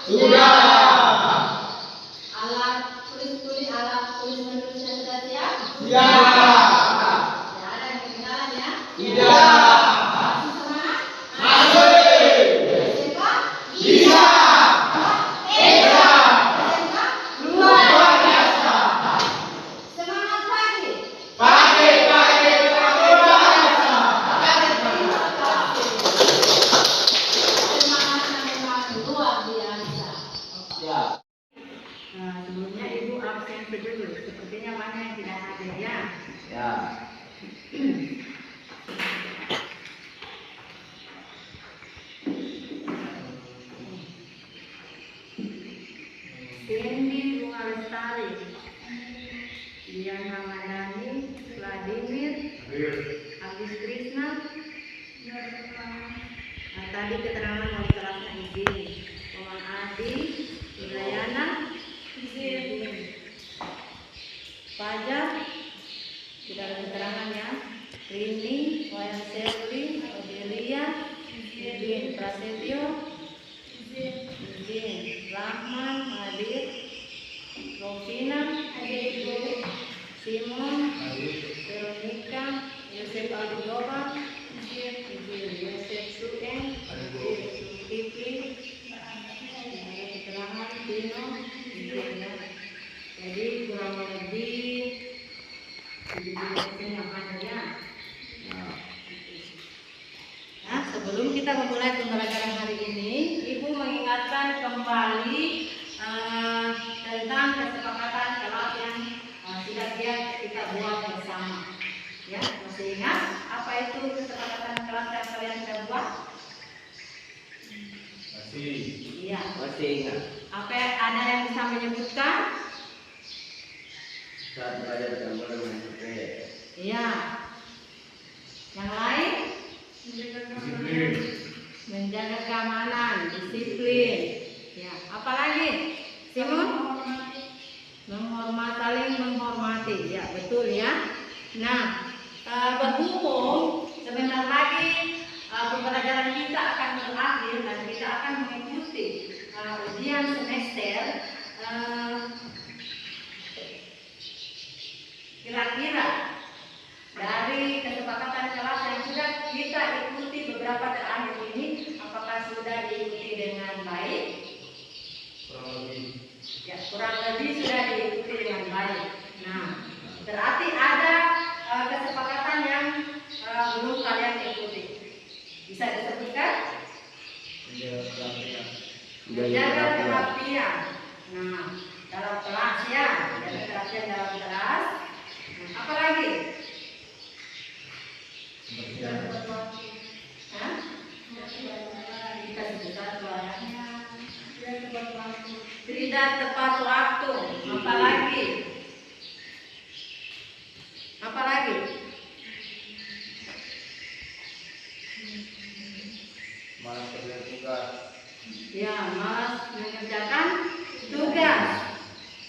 Sudah. Alat tulis menulisnya sudah siap? Siap. Tidak ada yang ketinggalan ya? Tidak. Masih semangat? Masih. SMK? Bisa. Bisa. SMK? Luar biasa. Semangat lagi. Pagi luar biasa. Terima kasih. Semangatnya memang luar biasa. Ya. Nah, sebelumnya Ibu absen dulu. Sepertinya banyak yang tidak hadir ya. Ya. Cindy Bunga Lestari, Dian Ramadhani, Vladimir, Agus Krisna. Nah, tadi keterangan wali kelasnya izin. Oman Adi, Udayana, izin. Fajar, tidak ada keterangan ya. Rini, Wayan Serli, Odelia, izin. Prasetyo, izin. Rahman, hadir. Rovina, hadir. Simon, Veronica, Yosef Aldigoba, izin. Yosef Suen, izin. Zulkifli, ada keterangan. Tino, izin ya. Jadi kurang lebih 17% yang ada ya. Nah, sebelum kita memulai pembelajaran hari ini, Ibu mengingatkan kembali tentang kesepakatan kelas yang sudah kita buat bersama. Ya, masih ingat apa itu kesepakatan kelas yang kalian sudah buat? Masih. Iya. Masih ingat. Apa ada yang bisa menyebutkan? Saat belajar tidak boleh main HP. Iya. Yang lain? Disiplin. Menjaga keamanan, disiplin. Ya, apalagi? Simon? Saling menghormati. Ya, betul ya. Nah, berhubung sebentar lagi pembelajaran kita akan berakhir dan kita akan mengikuti ujian semester. Kira-kira dari kesepakatan kelas yang sudah kita ikuti beberapa terakhir ini, apakah sudah diikuti dengan baik? Kurang lebih. Ya, kurang lebih sudah diikuti dengan baik. Nah, berarti ada kesepakatan yang belum kalian ikuti. Bisa disebutkan? Menjaga perhatian. Nah, dalam kelas ya, menjaga perhatian dalam kelas. Apa lagi? Hah? Kita sebutkan suaranya. Tidak tepat waktu. Apa lagi? Apa lagi? Malas kerja tugas. Ya, malas mengerjakan tugas.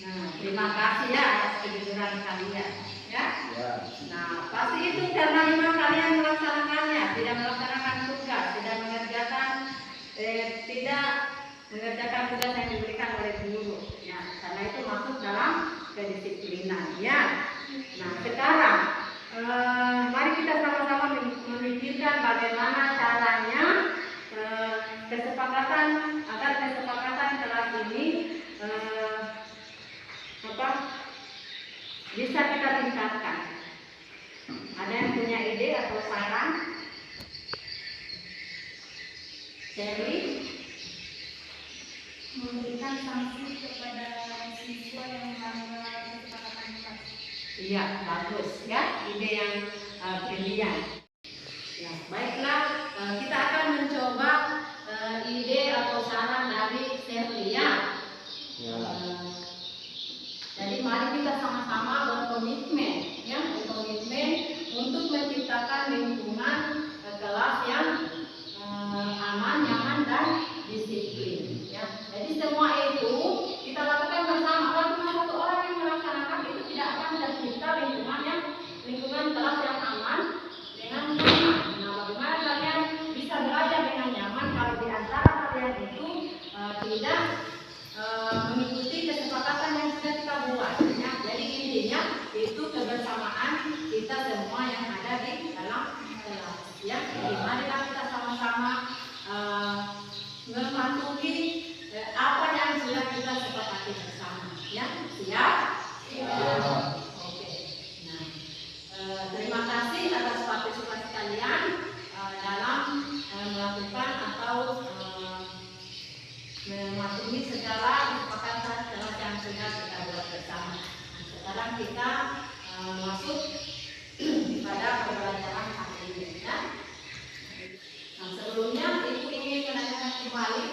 Nah, terima kasih ya atas kejujuran kalian. Ya. Ya. Nah, pasti itu karena memang kalian melaksanakannya, tidak melaksanakan tugas, tidak mengerjakan tugas yang diberikan oleh guru. Ya, karena itu masuk dalam kedisiplinan. Ya. Nah, sekarang mari kita sama-sama memikirkan bagaimana caranya kesepakatan kelas ini bisa kita tingkatkan. Ada yang punya ide atau saran? Sherly? Memberikan sanksi kepada siswa yang melanggar kesepakatan kelas. Iya, bagus ya, ide yang brilian. Ya, baiklah, kita akan mencoba ide atau saran dari Sherly ya. Ya. Jadi mari kita sama-sama berkomitmen ya, untuk menciptakan lingkungan kelas yang aman, nyaman dan disiplin ya. Jadi semua itu kita lakukan bersama. Kalau cuma satu orang yang melaksanakan itu tidak akan tercipta lingkungan kelas yang aman dengan nyaman. Nah, bagaimana kalian bisa belajar dengan nyaman kalau di antara kalian itu tidak mengikuti kesepakatan yang sudah kita buat. Ya. Jadi intinya itu kebersamaan kita semua yang ada di dalam kelas. Ya, jadi marilah kita sama-sama mematuhi apa yang sudah kita sepakati bersama. Ya, siap? Oke. Nah, terima kasih atas partisipasi kalian dalam melakukan atau mematuhi segala kesepakatan kelas yang sudah kita buat bersama. Nah, sekarang kita masuk pada pembelajaran hari ini. Ya. Nah, sebelumnya Ibu ingin menanyakan kembali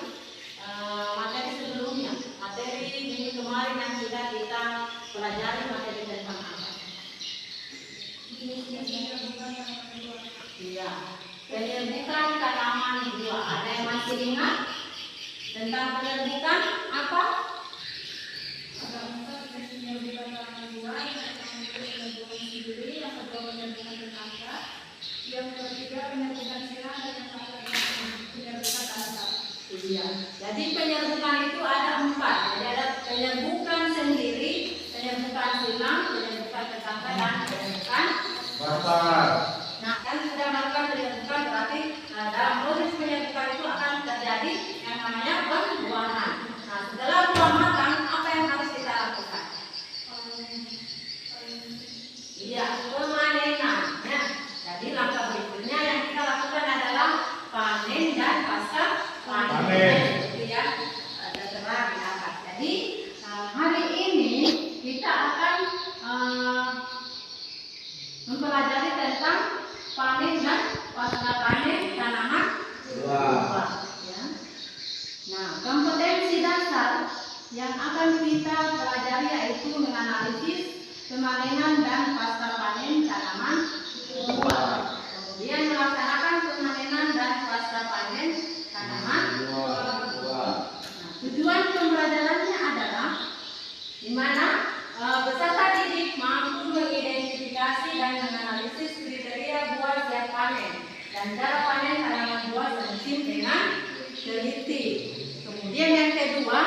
materi sebelumnya, materi minggu kemarin yang sudah kita pelajari materi tentang apa? Iya, penyerbukan tanaman buah. Ada yang masih ingat tentang penyerbukan apa? Yang ketiga penyerbukan silang dan yang keempat penyerbukan tangkap. Iya. Jadi penyerbukan itu ada 4. Jadi ada penyerbukan sendiri, penyerbukan silang, penyerbukan tetangga dan penyerbukan Bapak. Nah, kan sudah melakukan penyerbukan berarti dalam proses penyerbukan itu akan terjadi yang namanya pembuahan. Nah, setelah buah matang, apa yang harus kita lakukan? Iya, pemanenan. Ya. Jadi langkah berikutnya yang kita lakukan adalah panen dan pasca panen. Seperti yang tertera di atas. Jadi hari ini kita akan mempelajari tentang panen dan pasca panen tanaman buah. Ya. Nah, kompetensi dasar yang akan kita pelajari yaitu menganalisis pemanenan dan pasca panen tanaman buah. Kemudian melaksanakan pemanenan dan pasca panen tanaman buah. Nah, tujuan pembelajarannya adalah di mana peserta didik mampu mengidentifikasi dan menganalisis kriteria buah siap panen dan cara panen tanaman buah semusim dengan teliti. Kemudian yang kedua,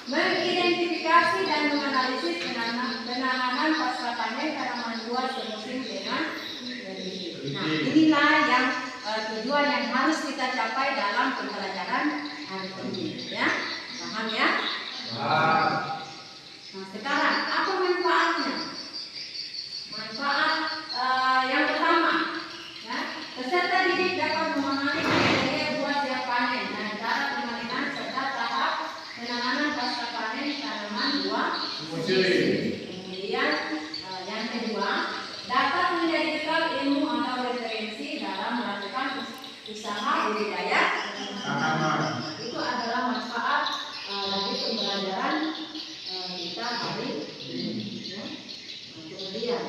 mengidentifikasi dan menganalisis penanganan pasca panen tanaman buah semusim dengan teliti. Nah, inilah yang tujuan yang harus kita capai dalam pembelajaran hari ini. Ya, paham ya? Nah, sekarang apa manfaatnya? Manfaat yang pertama, ya, peserta didik dapat memahami kriteria buah siap panen dan cara pemanenan serta tahap penanganan pasca panen tanaman buah semusim. Kemudian yang kedua, dapat menjadi bekal ilmu atau referensi dalam melakukan usaha budidaya tanaman. Itu adalah manfaat dari pembelajaran kita hari ini. Ya. Kemudian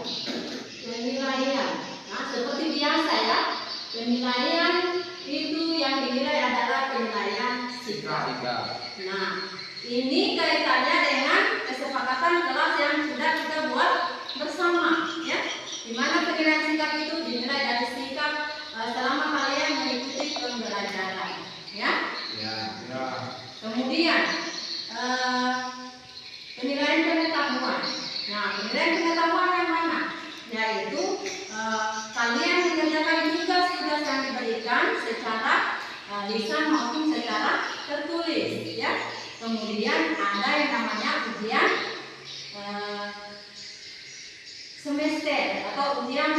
penilaian. Nah, seperti biasa ya, penilaian itu yang dinilai adalah penilaian sikap. Nah, ini kaitannya dengan kesepakatan kelas yang sudah kita buat bersama, ya. Di mana penilaian sikap itu dinilai dari sikap selama kalian mengikuti pembelajaran, ya. Kemudian penilaian pengetahuan. Nah, penilaian pengetahuan yang mana? Yaitu kalian mengerjakan tugas-tugas yang diberikan secara lisan maupun secara tertulis, ya. Kemudian ada yang namanya ujian semester atau ujian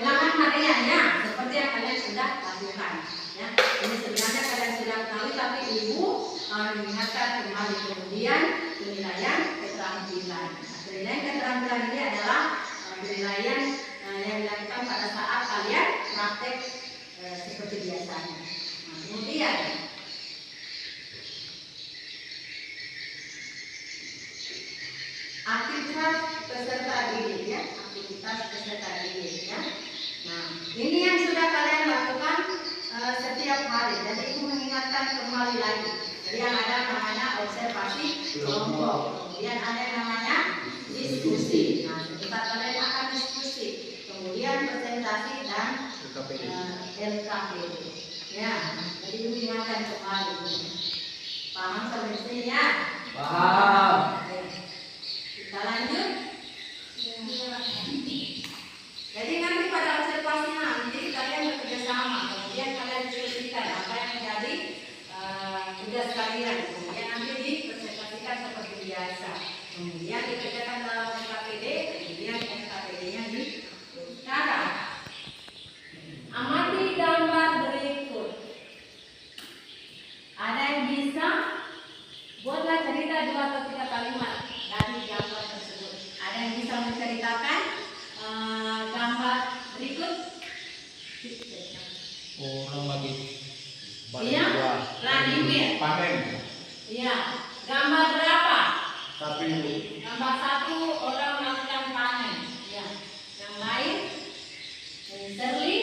ulangan harian, ya, seperti yang kalian sudah lakukan, ya. Ini sebenarnya kalian sudah ketahui, tapi Ibu mengingatkan kembali. Kemudian penilaian keterampilan. Penilaian keterampilan ini adalah penilaian yang dilakukan pada saat kalian praktek seperti biasanya. Nah, kemudian aktivitas peserta didik, ya, aktivitas peserta didik, ya. Nah, ini yang sudah kalian lakukan setiap hari. Jadi Ibu mengingatkan kembali lagi. Jadi yang ada namanya observasi kelompok, kemudian ada yang namanya diskusi. Nah, sebentar kalian akan diskusi, kemudian presentasi dan LKPD. Ya, jadi Ibu ingatkan kembali. Paham sampai sini ya? Paham. Oke. Kita lanjut. Jadi nanti pada observasi nanti kalian bekerja sama, kemudian kalian diskusikan apa yang menjadi tugas kalian, kemudian nanti dipresentasikan seperti biasa, kemudian dikerjakan dalam SKPD, kemudian SKPD-nya di sekarang. Amati gambar berikut. Ada yang bisa? Buatlah cerita 2 atau 3 kalimat dari gambar tersebut. Ada yang bisa menceritakan gambar berikut? Orang lagi Iya, Vladimir. panen. Iya. Gambar berapa? Tapi Gambar 1 orang melakukan panen. Ya. Yang lain? Shirley.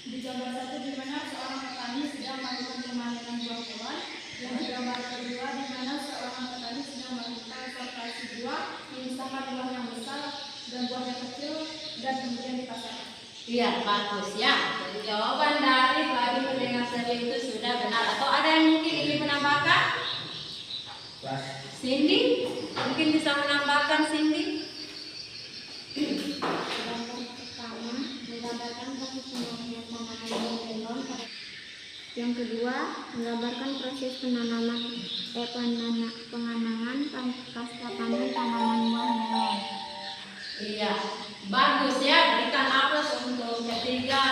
Di gambar 1 di mana seorang petani sedang melakukan pemanenan buah-buahan. Yang di gambar kedua di mana seorang petani sedang melakukan sortasi buah, memisahkan buah yang besar dan buah yang kecil dan kemudian dipasarkan. Iya, bagus ya. Jadi jawaban dari Vladimir dengan Shirley itu sudah benar. Atau ada yang mungkin ingin menambahkan? pas. Cindy? Mungkin bisa menambahkan Cindy? Gambar pertama menggambarkan proses pembangunan tanaman melon. Yang kedua menggambarkan proses penanaman penanaman pasca panen tanaman buah melon. Iya, bagus ya. Berikan aplaus untuk ketiga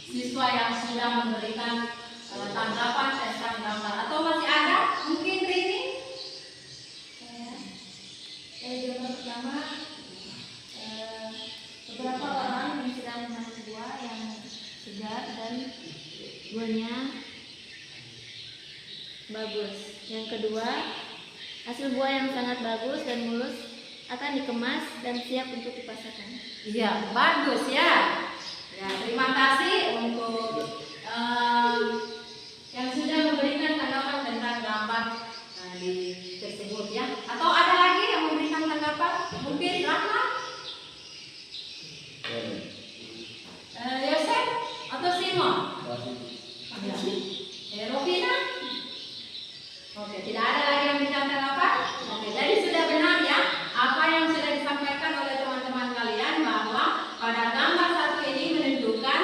siswa yang sudah memberikan tanggapan tentang gambar. Atau masih ada? Mungkin Rini? Gambar pertama beberapa orang yang sedang memanen buah yang segar dan Buahnya bagus. Yang kedua, hasil buah yang sangat bagus dan mulus akan dikemas dan siap untuk dipasarkan. Iya, bagus ya. Ya, terima kasih untuk yang sudah memberikan tanggapan tentang gambar di tersebut ya. Atau ada lagi yang memberikan tanggapan? Mungkin Rahma, Yosef, atau Simon? Ya. Rovina? Oke, tidak ada lagi yang bicara tanggapan? Oke, jadi sudah benar ya apa yang sudah disampaikan oleh teman-teman kalian bahwa pada gambar 1 ini menunjukkan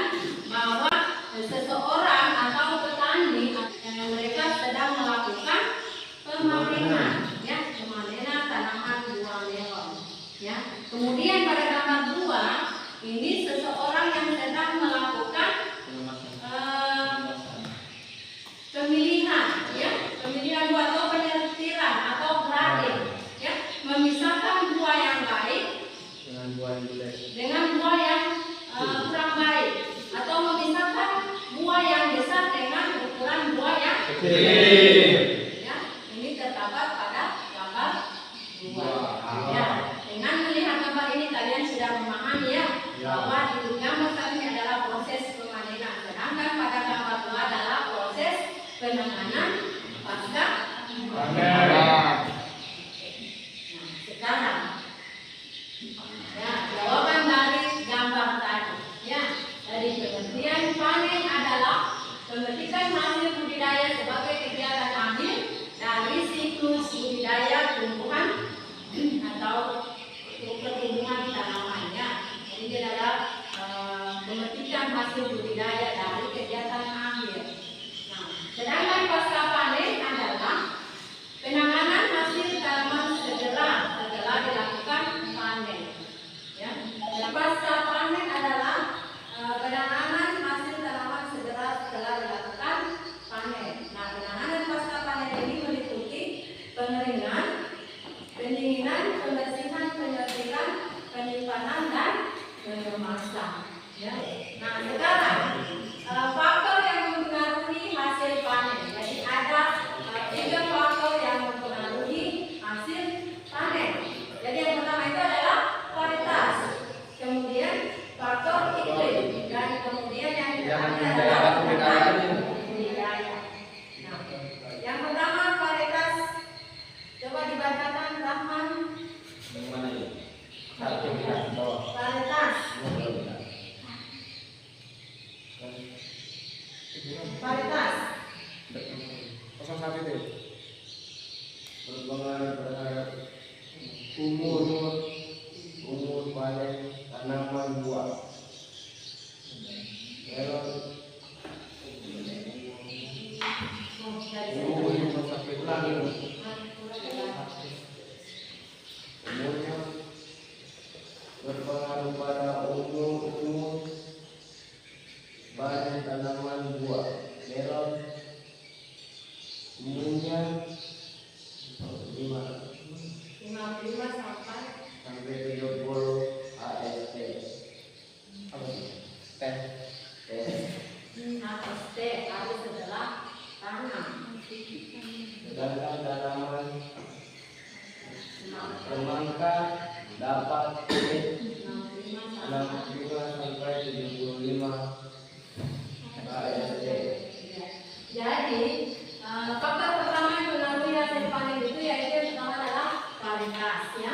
bahwa seseorang atau petani mereka sedang melakukan pemanenan ya, pemanenan tanaman buah melon ya. Kemudian pada gambar 2 ini seseorang yang sedang melakukan pemilihan ya, pemilihan buah atau penyetiran atau grading ya, memisahkan buah yang baik Dengan buah yang jelek. dengan buah yang kurang baik, atau memisahkan buah yang besar dengan ukuran buah yang Kecil. ya. Ini terdapat pada gambar 2 Wah. ya. Dengan melihat gambar ini kalian sudah memahami ya, Ya. bahwa di gambar 1 ini adalah proses pemanenan, sedangkan pada gambar 2 adalah proses penanganan pasca Panen. Nah, sekarang ya, jawaban dari gambar tadi ya, dari pengertian panen adalah pemetik 01 itu. Berpengaruh terhadap umur panen tanaman buah. Melon umurnya berpengaruh pada umur panen tanaman buah. Melon umurnya 55 sampai 70 AST. Apa sih? Tes. AST harus adalah tanam. Sedangkan tanaman semangka dapat 65 sampai 75 AST. Jadi faktor pertama yang mengaruhi hasil panen itu yaitu yang pertama adalah varietas ya.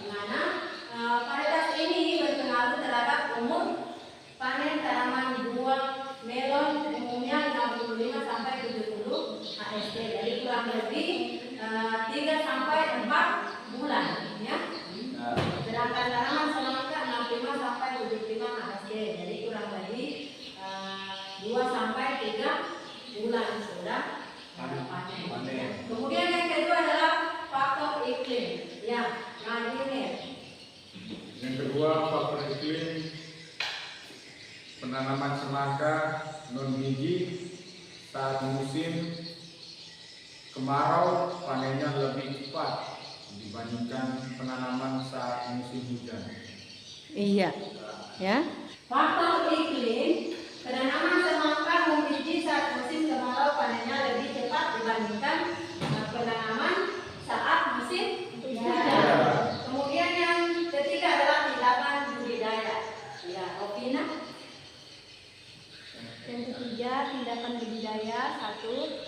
Di mana varietas ini berpengaruh terhadap umur panen tanaman buah melon umumnya 65 sampai 70 AST. Jadi kurang lebih 3 sampai 4 bulan ya. Sedangkan tanaman semangka 65 sampai 75 AST. Jadi kurang lebih 2 sampai 3 bulan sudah panen. Kemudian yang kedua adalah faktor iklim. Ya, nah ini. Yang kedua, faktor iklim. Penanaman semangka non biji saat musim kemarau panennya lebih cepat dibandingkan penanaman saat musim hujan. Iya. Ya. Faktor iklim. Penanaman semangka non biji saat musim kemarau panennya lebih cepat dibandingkan penanaman saat musim hujan. Kemudian yang ketiga adalah tindakan budidaya. Ya, Opina. Yang ketiga, tindakan budidaya. 1.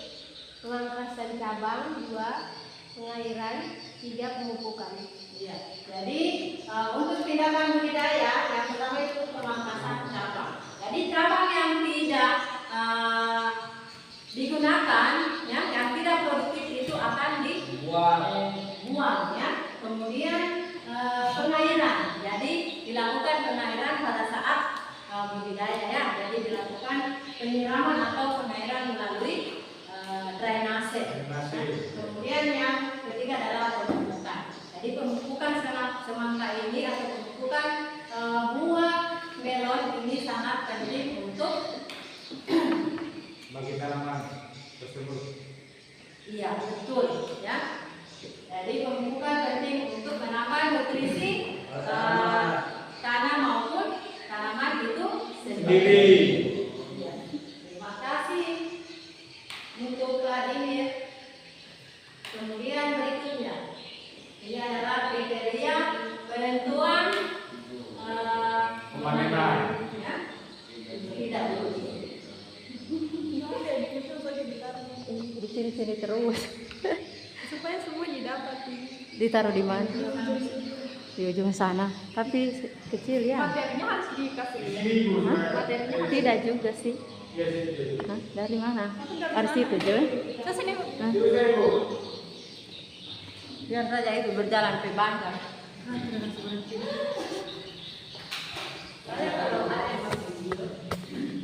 Pemangkasan cabang. 2. Pengairan. 3. Pemupukan. Iya. Jadi untuk tindakan budidaya yang pertama itu pemangkasan cabang. Jadi cabang yang tidak digunakan, ya, yang tidak produktif itu akan dibuang, ya. Kemudian pengairan. Jadi dilakukan pengairan pada saat budidaya, ya. Jadi dilakukan penyiraman atau pengairan melalui drainase. Kemudian yang ketiga adalah pemupukan. Jadi pemupukan semangka ini atau pemupukan buah melon ini sangat penting untuk Bagi tanaman tersebut. iya betul ya. Jadi pemupukan penting untuk menambah nutrisi tanah maupun tanaman itu sendiri. Ya. Terima kasih untuk Vladimir. Kemudian berikutnya ini adalah kriteria penentuan Pemanenan. ya. Tidak dulu. Di sini terus. Supaya semua didapat. Ditaruh di mana? Di ujung sana. Tapi kecil ya. Materinya harus dikasih. Hah? Tidak juga sih. Hah? Dari mana? Harus itu juga. Terus ini Hah? Biar saja itu berjalan ke bangka.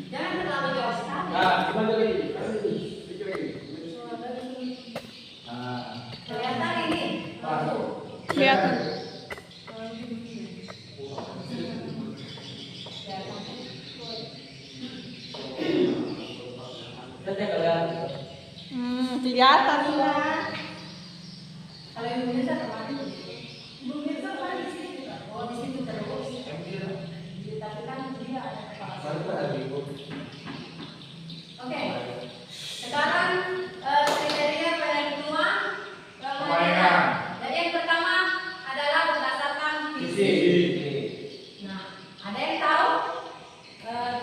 Jangan terlalu jauh sekali. Kelihatan ini? kelihatan. Kelihatan lah. Kalau yang Indonesia kemarin Indonesia kemarin di sini juga. Oh, di situ terus. Tapi kan dia ada kepala. Oke. Sekarang kriteria penentuan pemanenan. Jadi yang pertama adalah berdasarkan fisik. Nah, ada yang tahu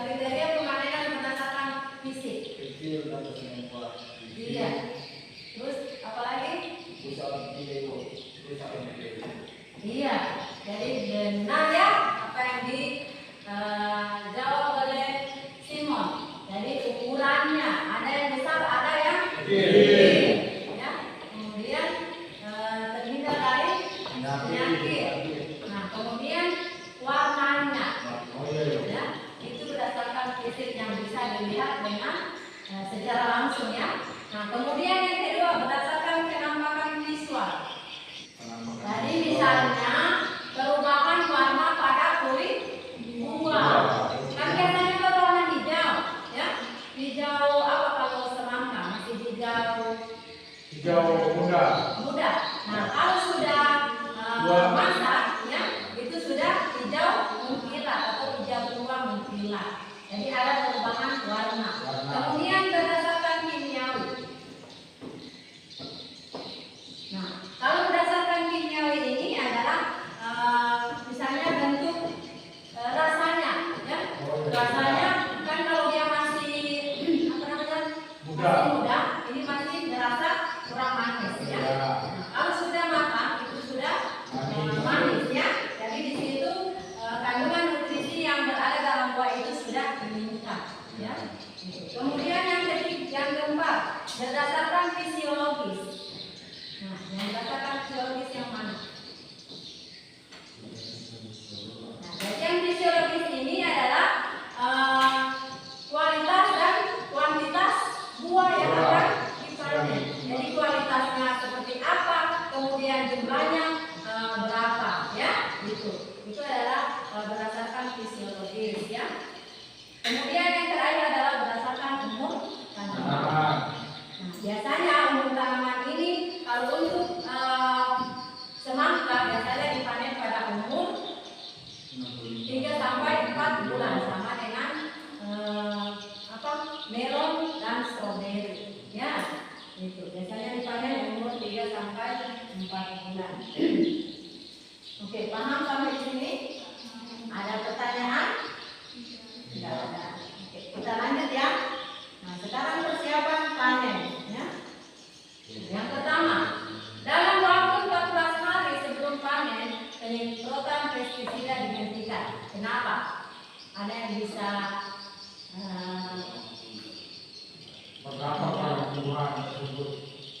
kriteria pemanenan berdasarkan fisik? Iya. Terus apa lagi? Iya. Jadi benar ya apa yang dijawab oleh Simon. Jadi ukurannya ada yang besar, ada yang kecil. Kemudian yang kedua berdasarkan penampakan visual. Jadi misalnya perubahan warna pada kulit buah. Kan biasanya berwarna hijau, ya. Hijau apa kalau semangka? Masih hijau muda. muda. Nah, kalau sudah masak, ya, itu sudah hijau mengkilat atau hijau tua mengkilat. Jadi ada perubahan warna. Kemudian berdasarkan kimiawi. Nah, kalau berdasarkan kimiawi ini adalah misalnya bentuk rasanya, ya. Rasanya kan kalau dia masih apa namanya? Masih muda, ini masih terasa kurang manis, ya. Nah, kalau sudah matang itu sudah manis, ya. Jadi di situ kandungan nutrisi yang berada dalam buah itu sudah meningkat, ya. Kemudian yang keempat berdasarkan fisiologis. Nah, yang berdasarkan fisiologis yang mana? Nah, jadi yang fisiologis ini adalah kualitas dan kuantitas buah yang akan dipanen. Jadi kualitasnya seperti apa, kemudian jumlahnya berapa, ya, gitu. Itu adalah berdasarkan fisiologis, ya. Kemudian yang terakhir adalah berdasarkan umur tanaman. Nah, biasanya umur tanaman ini kalau untuk semangka biasanya dipanen pada umur 3 sampai 4 bulan, sama dengan melon dan stroberi, ya. Itu biasanya dipanen umur 3 sampai 4 bulan. Oke, paham sampai di sini? Ada pertanyaan? Tidak ada. Oke, kita lanjut, ya. Nah, sekarang persiapan panen, ya. Yang pertama, dalam waktu 14 hari sebelum panen, penyemprotan pestisida dihentikan. Kenapa? Ada yang bisa Berdampak pada tumbuhan tersebut.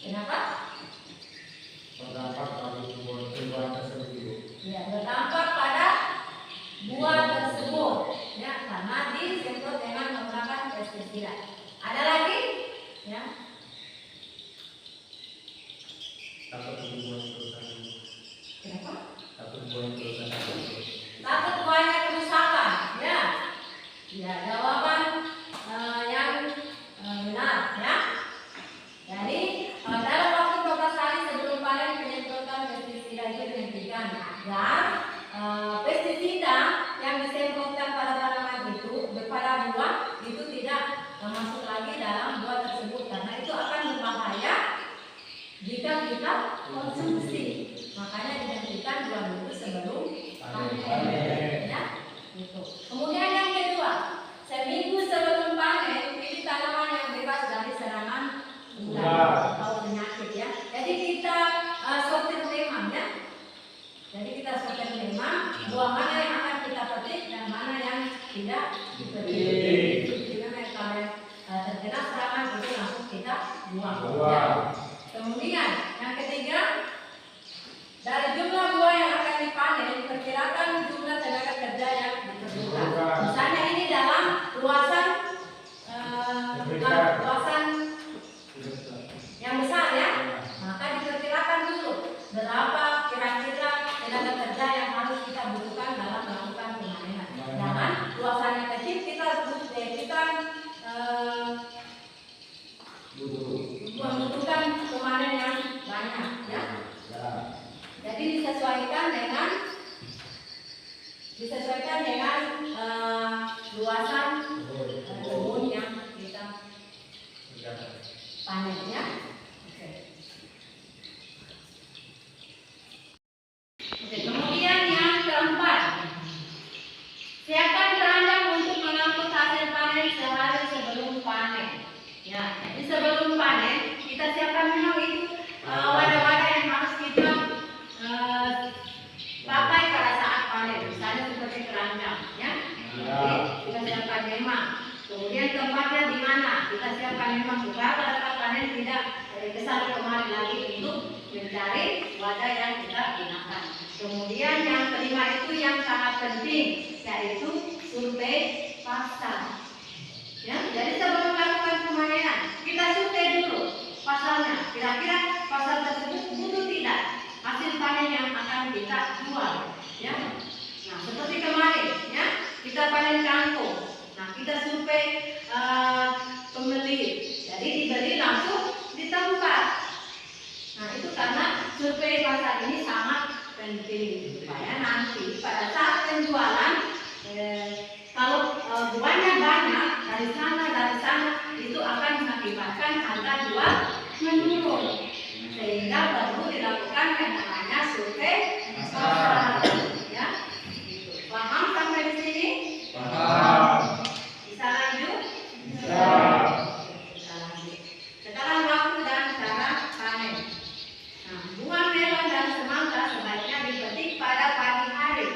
kenapa? Berdampak pada tumbuhan tersebut. Ya, berdampak pada buah tersebut, ya, karena disemprot dengan menggunakan pestisida. Ada lagi, ya? Takut tumbuhan kerusakan. Kenapa? Takut tumbuhan kerusakan. Takut buahnya kerusakan, ya? Ya, jawaban yang benar, ya. Jadi dalam waktu 12 hari sebelum panen penyemprotan pestisida itu dihentikan agar pestisida yang disemprotkan pada tanaman itu pada buah itu tidak masuk lagi dalam buah tersebut, karena itu akan berbahaya jika kita konsumsi. Makanya dihentikan 2 minggu sebelum panen, ya. Gitu. Kemudian yang kedua, seminggu sebelum panen ini tanaman yang bebas dari serangan ular atau penyakit, ya. Jadi kita sortir memang, ya. Jadi kita sortir memang buah mana yang akan kita petik dan mana yang tidak dipetik. Jadi kalau terkena serangan itu langsung kita buang. Ya. Kemudian yang ketiga, dari jumlah buah yang akan dipanen, perkirakan jumlah tenaga kerja yang diperlukan. Misalnya ini dalam luasan yang besar, ya, maka diperkirakan dulu berapa kira-kira tenaga kerja yang harus kita butuhkan dalam melakukan pemanenan. Jangan luasannya kecil kita membutuhkan pemanen yang banyak, ya. Jadi disesuaikan dengan luasan kebun yang kita panen, ya. Oke, kemudian yang keempat, siapkan keranjang untuk mengangkut hasil panen sehari sebelum panen. Ya, jadi sebelum panen kita siapkan memang itu wadah-wadah yang harus kita pakai pada saat panen, misalnya seperti keranjang, ya. Jadi kita siapkan memang. Kemudian tempatnya di mana? Kita siapkan memang supaya pada saat panen tidak kesana kemari lagi untuk mencari wadah yang kita gunakan. Kemudian yang kelima itu yang sangat penting, yaitu survei pasar. Ya, jadi sebelum melakukan pemanenan kita survei dulu pasar kira-kira pasar tersebut butuh tidak hasil panen yang akan kita jual, ya. Nah, seperti kemarin, ya, kita panen kangkung. Nah, kita survei pembeli, jadi dibeli langsung di tempat. Nah, itu karena survei pasar ini sangat penting supaya nanti pada saat penjualan kalau buahnya banyak dari sana itu akan mengakibatkan harga jual menurun, sehingga perlu dilakukan yang namanya survei pasar, ya. Gitu. Paham sampai di sini? Paham. Bisa lanjut? Bisa. Bisa lanjut. Sekarang waktu dan cara panen. Nah, buah melon dan semangka sebaiknya dipetik pada pagi hari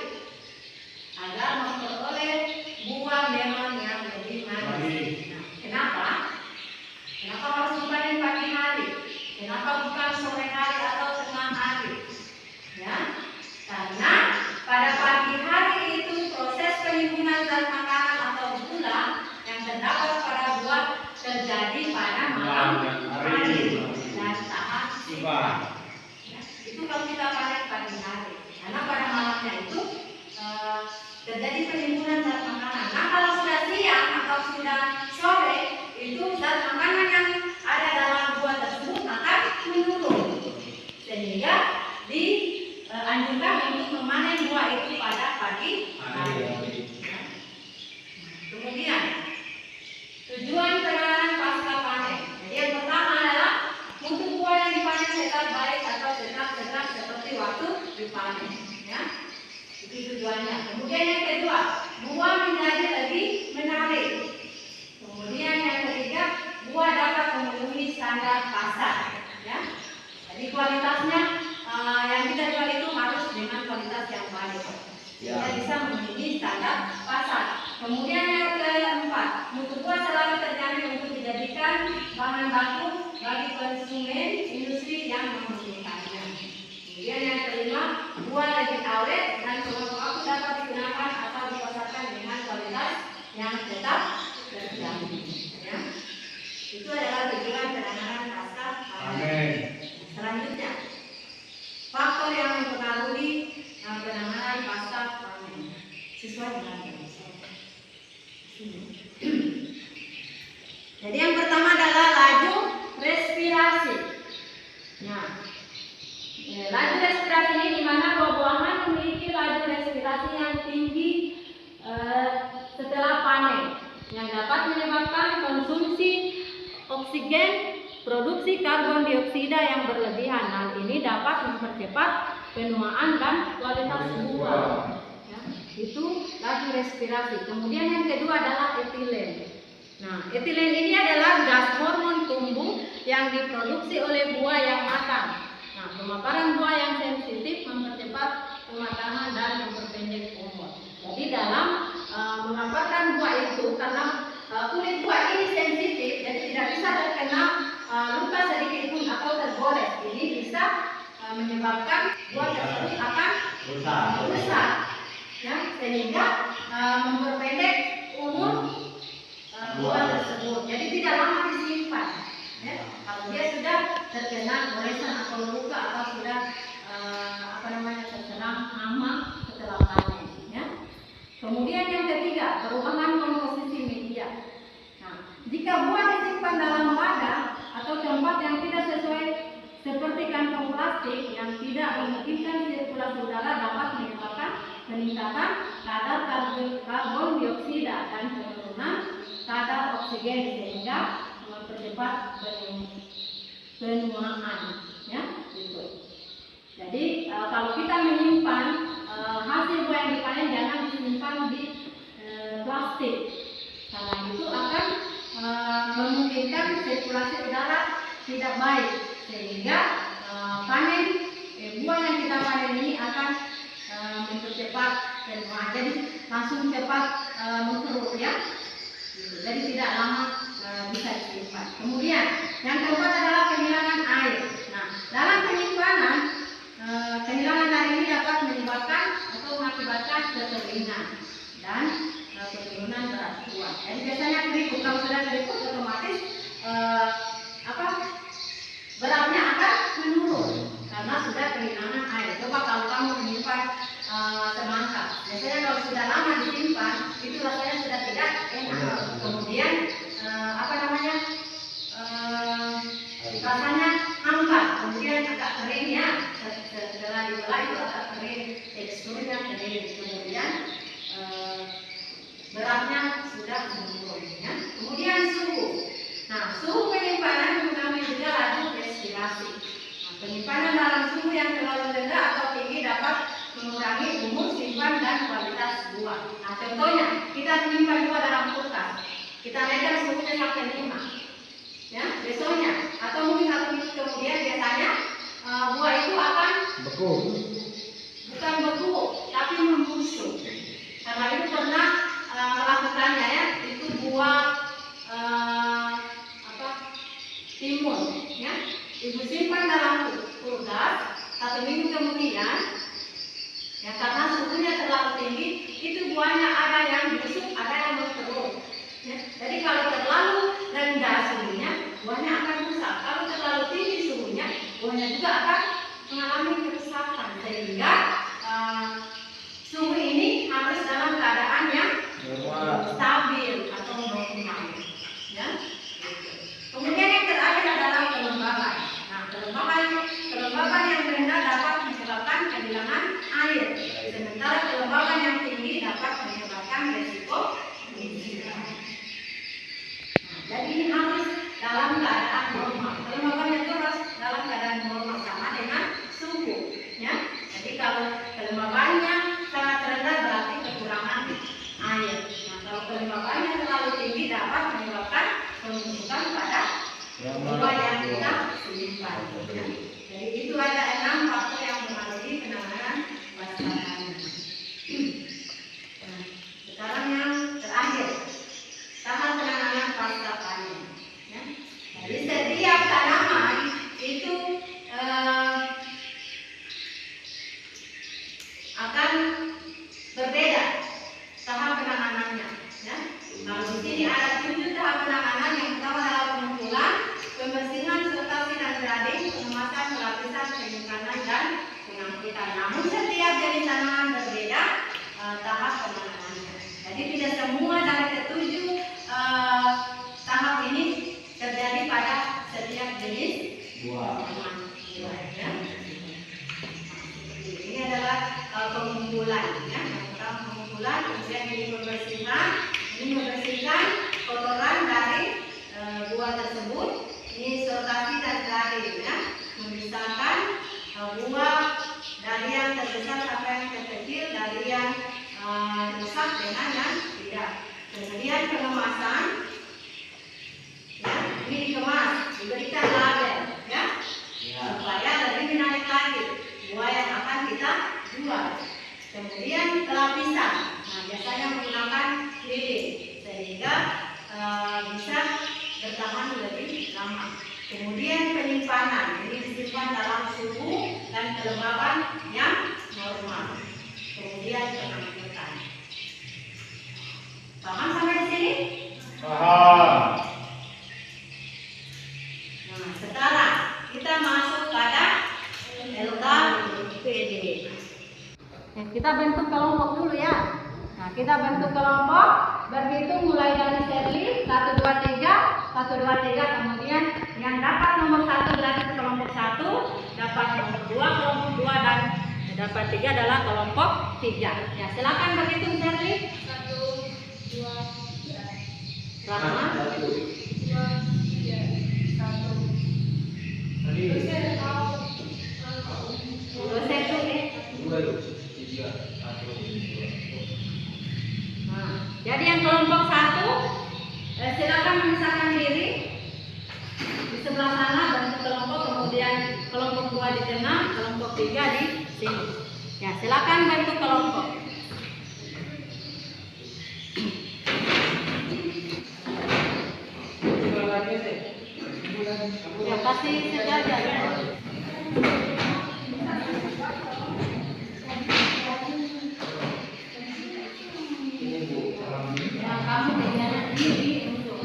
agar memperoleh buah melon yang lebih manis. Nah, kenapa? Kenapa harus dipanen pagi hari? Kenapa bukan sore hari atau tengah hari? Ya, karena pada pagi hari itu proses penimbunan zat makanan atau gula yang terdapat pada buah terjadi pada malam hari dan tahap sifat. Ya, itu kalau kita panen pagi hari, karena pada malamnya itu terjadi penimbunan zat makanan. Nah, kalau sudah siang atau sudah sore, itu zat makanan yang ada dalam buah tersebut akan menurun, sehingga dianjurkan untuk memanen buah itu pada pagi hari. Kemudian tujuan penanganan pasca panen. Jadi yang pertama adalah untuk buah yang dipanen tetap baik atau tetap seperti waktu dipanen, ya. Itu tujuannya. Kemudian yang kedua, buah menjadi lebih menarik. Kemudian yang ketiga, buah dapat memenuhi standar pasar, ya. Jadi kualitasnya yang kita jual itu harus dengan kualitas yang baik, sehingga bisa memenuhi standar pasar. Kemudian yang keempat, mutu buah selalu terjamin untuk dijadikan bahan baku bagi konsumen industri yang membutuhkannya. Kemudian yang kelima, buah lebih awet dan sewaktu-waktu dapat digunakan atau dipasarkan dengan kualitas yang tetap terjamin, ya. Itu adalah tujuan penanganan pasca panen. Selanjutnya, faktor yang mempengaruhi penanganan pasca panen sesuai dengan jadi yang pertama adalah laju respirasi. Nah, laju respirasi ini di mana buah-buahan memiliki laju respirasi yang tinggi setelah panen, yang dapat menyebabkan konsumsi oksigen, produksi karbon dioksida yang berlebihan. Hal ini dapat mempercepat penuaan dan kualitas buah. Ya, itu laju respirasi. Kemudian yang kedua adalah etilen. Nah, etilen ini adalah gas hormon tumbuh yang diproduksi oleh buah yang matang. Nah, pemaparan buah yang sensitif mempercepat pematangan dan memperpendek umur. Jadi dalam memaparkan buah itu, karena kulit buah ini sensitif, jadi tidak bisa terkena luka sedikit pun atau tergores. Ini bisa menyebabkan buah tersebut akan rusak, ya, sehingga memperpendek umur buah tersebut. Jadi tidak lama disimpan, ya. Kalau dia sudah terkena goresan atau luka atau sudah terserang hama setelah panen, ya. Kemudian yang ketiga, perubahan komposisi media. Nah, jika buah disimpan dalam wadah atau tempat yang tidak sesuai seperti kantong plastik yang tidak memungkinkan sirkulasi udara, dapat menyebabkan peningkatan kadar karbon dioksida dan penurunan kadar oksigen, sehingga mempercepat penuaan, ya, gitu. Jadi kalau kita menyimpan hasil buah yang dipanen, jangan disimpan di plastik, karena itu akan memungkinkan sirkulasi udara tidak baik, sehingga panen buah yang kita panen ini akan mempercepat penuaan. Jadi langsung cepat mengkerut, ya. Jadi tidak lama bisa disimpan. Kemudian yang keempat adalah kehilangan air. Nah, dalam penyimpanan kehilangan air ini dapat menyebabkan atau mengakibatkan kekeringan dan penurunan berat buah. Jadi biasanya keriput, kalau sudah keriput otomatis beratnya kehilangan air. Coba kalau kamu menyimpan semangka, biasanya kalau sudah lama disimpan itu rasanya sudah tidak enak. Kemudian apa namanya, rasanya hambar, kemudian agak kering ya. Setelah dibelah itu agak kering, teksturnya kering. Kemudian beratnya sudah menurun ya. Kemudian suhu. Nah, suhu penyimpanan mengalami juga laju respirasi. Nah, penyimpanan dalam suhu yang terlalu rendah atau tinggi dapat mengurangi umur simpan dan kualitas buah. Nah, contohnya kita menyimpan buah dalam kulkas, kita naikkan suhunya sampai 5, ya, besoknya atau mungkin 1 minggu kemudian biasanya buah itu akan Beku. bukan beku, tapi membusuk. Karena itu pernah melakukannya ya, itu buah timun, ya, ibu simpan dalam kulkas 1 minggu kemudian, ya karena suhunya terlalu tinggi, itu buahnya ada yang busuk, ada yang berkerut. Ya. Jadi kalau terlalu rendah suhunya, buahnya akan rusak. Kalau terlalu tinggi suhunya, buahnya juga akan mengalami kerusakan. Sehingga suhu ini harus dalam keadaan yang stabil atau normal. Ya. Kemudian yang terakhir adalah kelembaban. Nah, kelembaban yang rendah dapat menyebabkan kehilangan air, sementara kelembaban yang tinggi dapat menyebabkan resiko gizi. Nah, jadi ini harus dalam keadaan normal. Kelembaban itu harus dalam keadaan normal sama dengan suhu. Ya, jadi kalau kelembabannya sangat rendah berarti kekurangan air. Nah, kalau kelembabannya terlalu tinggi dapat menyebabkan pembusukan pada buah yang kita simpan. Ya. Jadi itu ada 6 faktor yang mempengaruhi penanganan pasca panen. Nah, sekarang yang terakhir, tahap penanganan pasca panen. Ya. Jadi setiap tanaman itu akan berbeda tahap penanganannya. Ya. Kalau di sini ada 7 tahap penanganan. Yang pertama adalah pengumpulan, pembersihan, sortasi dan grading, pengemasan, pelapisan, penyimpanan dan pengangkutan. Namun setiap jenis tanaman berbeda tahap penanganannya. Jadi tidak semua dari ke-7 tahap ini terjadi pada setiap jenis Buah. tanaman. Ya. Ini adalah pengumpulan. Ya. Yang pertama pengumpulan, kemudian ini pembersihan. Ini membersihkan kotoran dari buah tersebut. Ini sortasi dan grading, ya, memisahkan buah dari yang terbesar sampai yang terkecil, dari yang rusak dengan yang tidak. Kemudian pengemasan, ya, ini dikemas, diberikan label, ya, supaya lebih menarik lagi buah yang akan kita jual. Kemudian pelapisan, nah biasanya menggunakan lilin sehingga bisa bertahan lebih lama. Kemudian penyimpanan, ini disimpan dalam suhu dan kelembaban yang normal. Kemudian pengangkutan. Paham sampai di sini? Paham. Nah, sekarang kita masuk pada LKPD. Kita bentuk kelompok dulu ya. Nah, kita bentuk kelompok, berhitung mulai dari seri 1, 2, 3, 1, 2, 3, kemudian yang dapat nomor 1 berarti kelompok 1, dapat nomor 2, kelompok 2, dan dapat 3 adalah kelompok 3. Ya, silakan berhitung seri. 1, 2, 3. Rahma. 1, 2, 3, 1. Nah, jadi yang kelompok 1 silakan memisahkan diri di sebelah sana bentuk kelompok, kemudian kelompok 2 di tengah, kelompok 3 di sini. Ya, silakan bentuk kelompok. Ya, kasih sejajar. Ya, kamu dengan diri untuk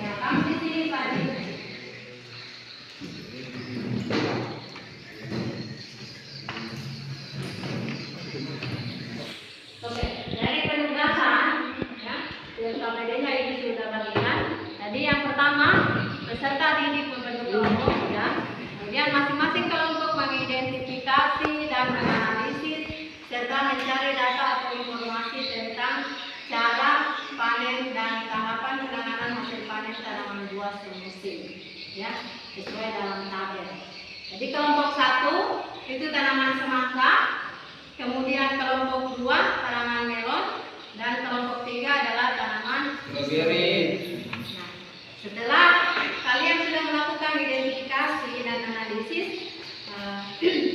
ya, kamu di sini Pak. yang pertama, peserta didik membentuk kelompok ya. Kemudian masing-masing kelompok mengidentifikasi dan menganalisis serta mencari data atau informasi tentang cara panen dan tahapan penanganan hasil panen tanaman buah semusim ya, sesuai dalam tabel. Jadi kelompok 1 itu tanaman semangka, kemudian kelompok 2 tanaman melon, dan kelompok 3 adalah tanaman Strawberry. Nah, setelah kalian sudah melakukan identifikasi dan analisis,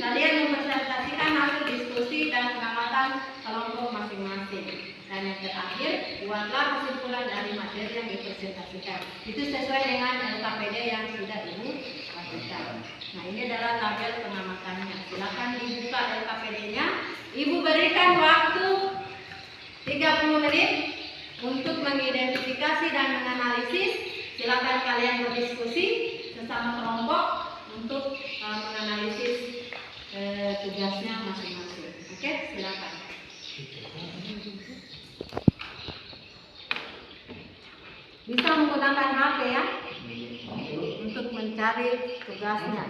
kalian mempresentasikan hasil diskusi dan pengamatan kelompok masing-masing. Dan yang terakhir, buatlah kesimpulan dari materi yang dipresentasikan. Itu sesuai dengan LKPD yang sudah Ibu lakukan. Nah, ini adalah tabel pengamatannya. Silakan dibuka LKPD-nya. Ibu berikan waktu 30 menit untuk mengidentifikasi dan menganalisis. Silakan kalian berdiskusi sesama kelompok untuk menganalisis tugasnya masing-masing. Oke, silakan. Bisa menggunakan HP ya untuk mencari tugasnya.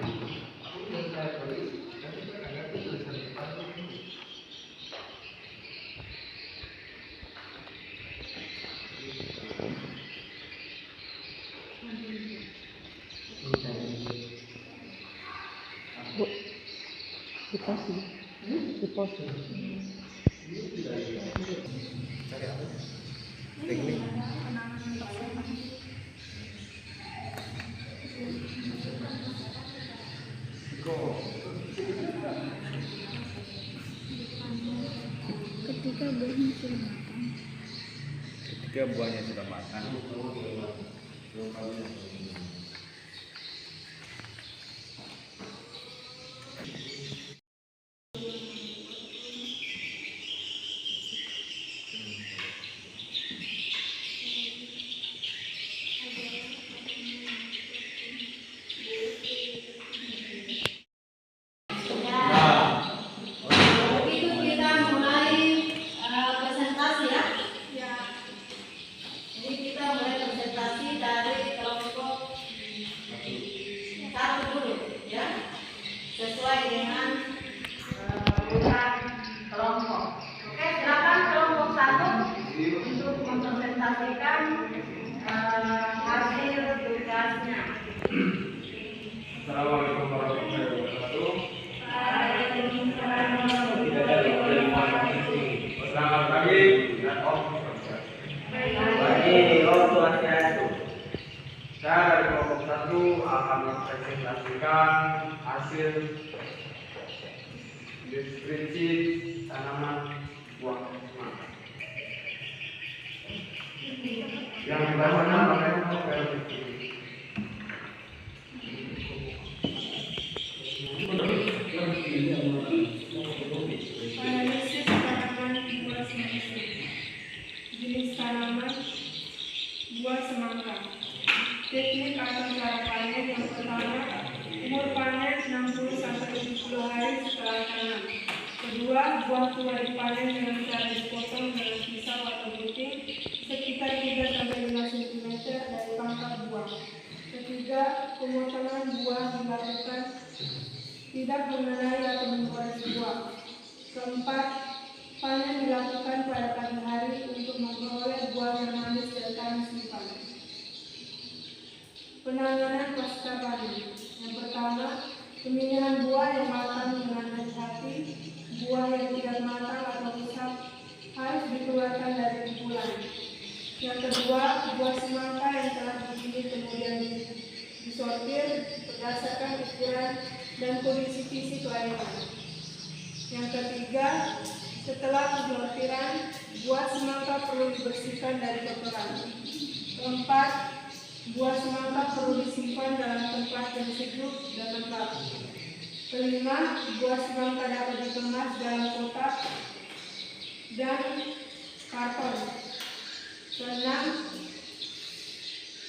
Ketika buahnya sudah matang. Ketika buahnya sudah matang. Begitu kita mulai presentasi ya. Jadi kita mulai presentasi dari kelompok 1 dulu ya, sesuai dengan urutan kelompok. Oke, silakan kelompok 1 untuk mempresentasikan hasil tugasnya. Assalamualaikum warahmatullahi wabarakatuh. Selamat pagi dan Om. Bagi Om Swastiastu. Saya dari kelompok 1 akan mempresentasikan hasil deskripsi tanaman buah semangka. Yang dibacakan oleh Novel Fikri. Analisis tanaman buah semangka. Jenis tanaman buah semangka. Teknik atau cara panen yang pertama, umur panen 60-70 hari setelah tanam. Kedua, buah tua dipanen dengan cara dipotong dengan pisau atau gunting sekitar 3-5 cm dari pangkal buah. Ketiga, pemotongan buah dilakukan tidak mengenai atau membuat buah. Keempat, panen dilakukan pada pagi hari untuk memperoleh buah yang manis dan kami simpan. Penanganan pasca panen. Yang pertama, pemilihan buah yang matang dengan hati-hati. Buah yang tidak matang atau rusak harus dikeluarkan dari kumpulan. Yang kedua, buah semangka yang telah dipilih kemudian disortir berdasarkan ukuran dan kondisi fisik lainnya. Yang ketiga, setelah penyortiran, buah semangka perlu dibersihkan dari kotoran. Keempat, buah semangka perlu disimpan dalam tempat yang sejuk dan lembab. Kelima, buah semangka dapat dikemas dalam kotak dan karton. Keenam,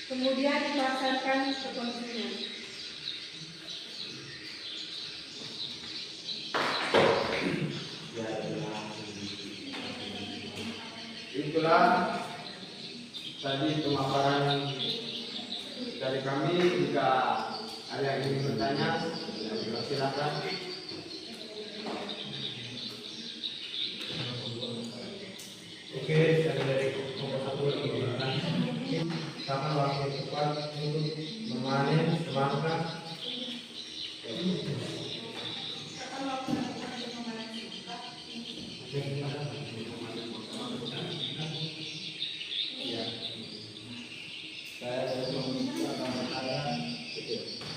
kemudian dipasarkan ke konsumen. Itulah tadi pemaparan dari kami. Jika ada yang ingin bertanya, silakan. Oke, dari kelompok 1 kapan waktu yang tepat untuk memanen semangka? Kapan waktu yang tepat untuk memanen semangka? Ya. Saya dari komisi akan bertanya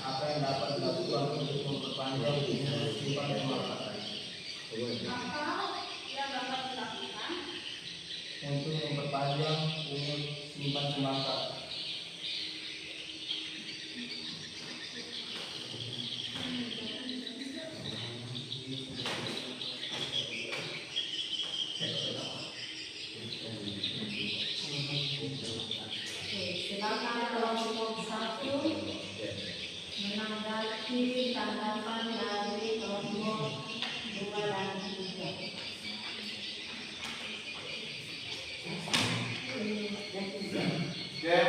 apa yang dapat dilakukan untuk memperpanjang umur simpan semangka Apa yang dapat dilakukan untuk memperpanjang umur simpan semangka. Silakan kelompok 1 menanggapi tanggapan dari kelompok 2 dan 3. Oke,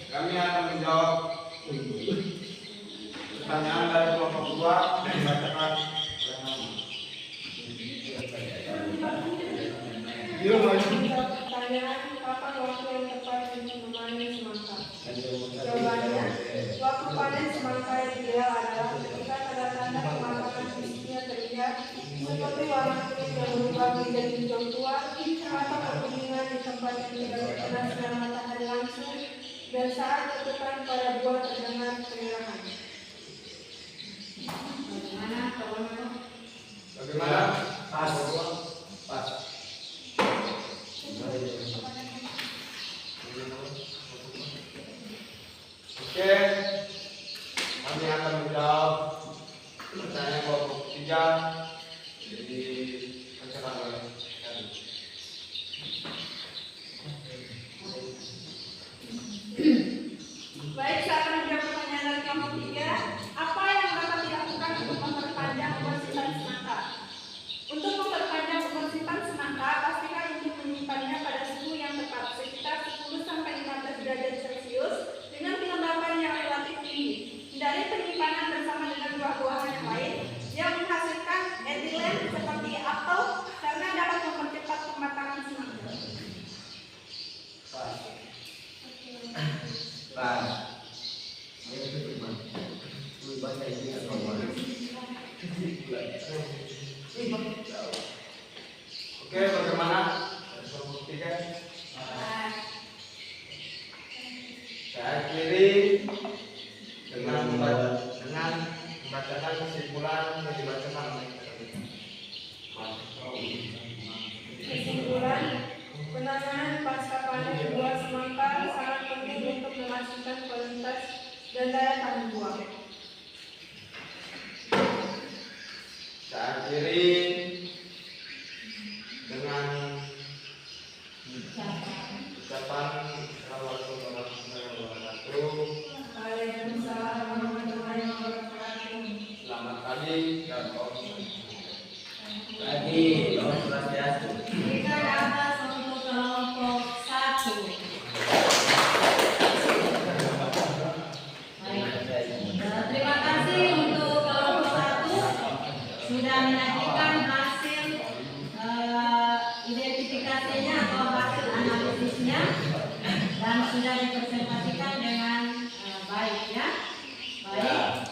kami akan menjawab pertanyaan dari kelompok 2 yang dibacakan oleh nama. pertanyaan kapan waktu yang tepat untuk memanen semangka? Jawabannya, waktu panen semangka yang ideal adalah ketika tanda-tanda kematangan fisiknya terlihat seperti warna kulit yang berubah menjadi hijau tua atau kekuningan di tempat yang tidak terkena sinar matahari langsung dan saat ketukan pada buah terdengar kemerahan. Bagaimana kelompok? Bagaimana? Pas. Pas. Oke, kami akan menjawab pertanyaan kelompok 3 jadi bacakan oleh kami. Baik, saya akan menjawab pertanyaan dari kelompok 3. Apa yang dapat dilakukan untuk memperpanjang umur simpan semangka? Untuk memperpanjang umur simpan semangka, pastikan untuk menyimpannya pada suhu yang tepat, sekitar 10-15 derajat Celcius dengan kelembapan yang relatif tinggi. Hindari penyimpanan bersama dengan buah-buahan yang lain yang menghasilkan etilen seperti apel karena dapat mempercepat kematangan semangka. Pas. Oke, bagaimana? Kelompok 3. Saya akhiri dengan membacakan kesimpulan yang dibacakan oleh kami. Kesimpulan, penanganan pasca panen buah semangka sangat penting untuk memastikan kualitas dan daya tahan buah. Saya akhiri dengan ucapan Assalamualaikum warahmatullahi wabarakatuh. Waalaikumsalam warahmatullahi wabarakatuh. Selamat pagi dan Om. Lagi, Om Swastiastu. Berikan atas untuk kelompok 1. Terima kasih untuk kelompok 1 sudah menyajikan hasil identifikasinya atau hasil analisisnya dan sudah dipresentasikan dengan baik ya. Baik.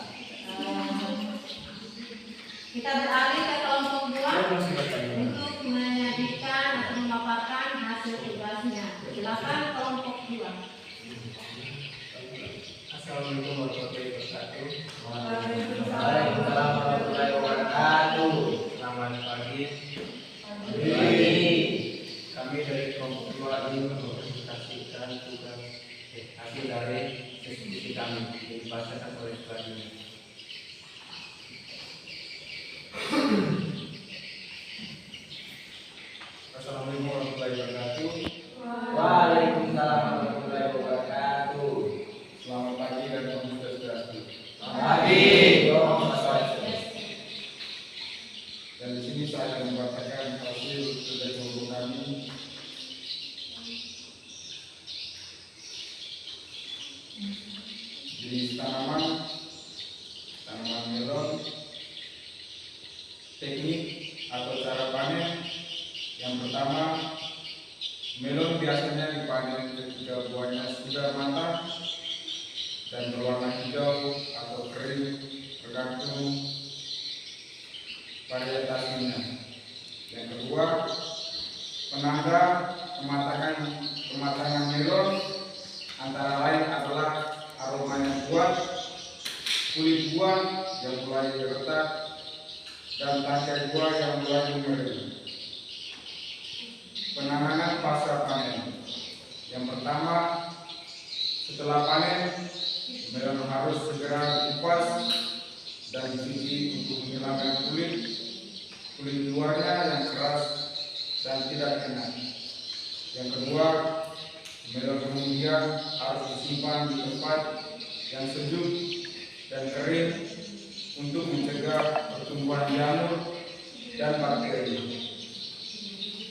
Kita beralih ke kelompok 2 untuk menyajikan atau memaparkan hasil tugasnya. Silakan kelompok 2. Assalamualaikum warahmatullahi wabarakatuh. Waalaikumsalam warahmatullahi wabarakatuh. Selamat pagi. Pagi. Kami dari kelompok 2 ingin mempresentasikan tugas hasil dari diskusi kami yang dibacakan oleh selanjutnya. Assalamualaikum warahmatullahi wabarakatuh. Waalaikumsalam warahmatullahi wabarakatuh. Selamat pagi dan Om Swastiastu. Pagi, Om Swastiastu. Dan di sini saya akan membacakan hasil dari kelompok kami. jenis tanaman melon, teknik atau cara panen. Yang pertama, melon biasanya dipanen ketika buahnya sudah matang dan berwarna hijau atau kering tergantung varietasinya. Yang kedua, penanda kematangan melon antara lain adalah aromanya kuat, kulit buah yang mulai retak, dan tangkai buah yang mulai mengering. Penanganan pasca panen. Yang pertama, setelah panen, melon harus segera dikupas dan dicuci untuk menghilangkan kulit luarnya yang keras dan tidak enak. Yang kedua, melon kemudian harus disimpan di tempat yang sejuk dan kering untuk mencegah pertumbuhan jamur dan bakteri.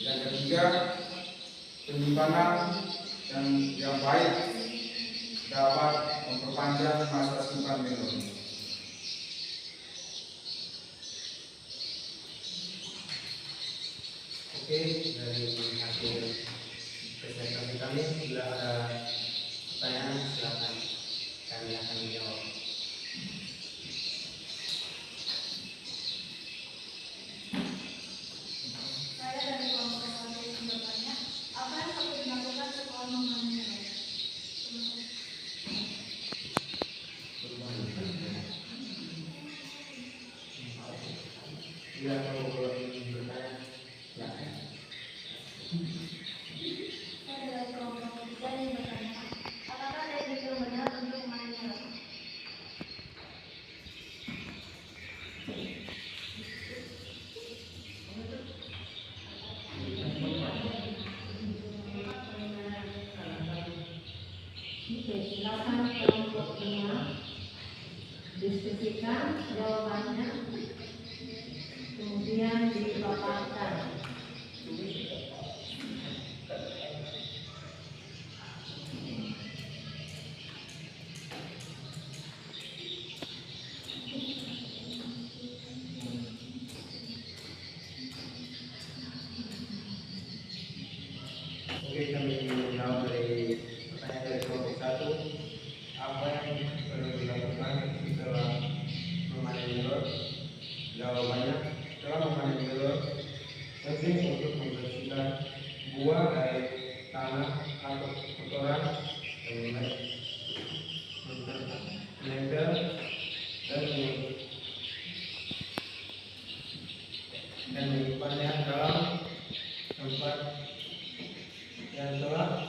Yang ketiga, penyimpanan yang baik dapat memperpanjang masa simpan melon. Oke, dari hasil presentasi kami, bila ada pertanyaan silakan kami akan menjawab. Saya dari kelompok satu ingin bertanya, apa yang perlu dilakukan setelah memanen melon? Bila mau bertanya, silakan. Saya dari kelompok tiga ingin bertanya, apakah teknik yang benar untuk memanen melon? Oke, silakan kelompok 5 diskusikan jawabannya, kemudian dipaparkan. Oke, kami menjawab dari pertanyaan dari kelompok 1. Apa yang perlu dilakukan setelah memanen melon? Jawabannya, setelah memanen melon, penting untuk membersihkan buah dari tanah atau kotoran yang mulai menempel dan menyimpannya dalam tempat yang telah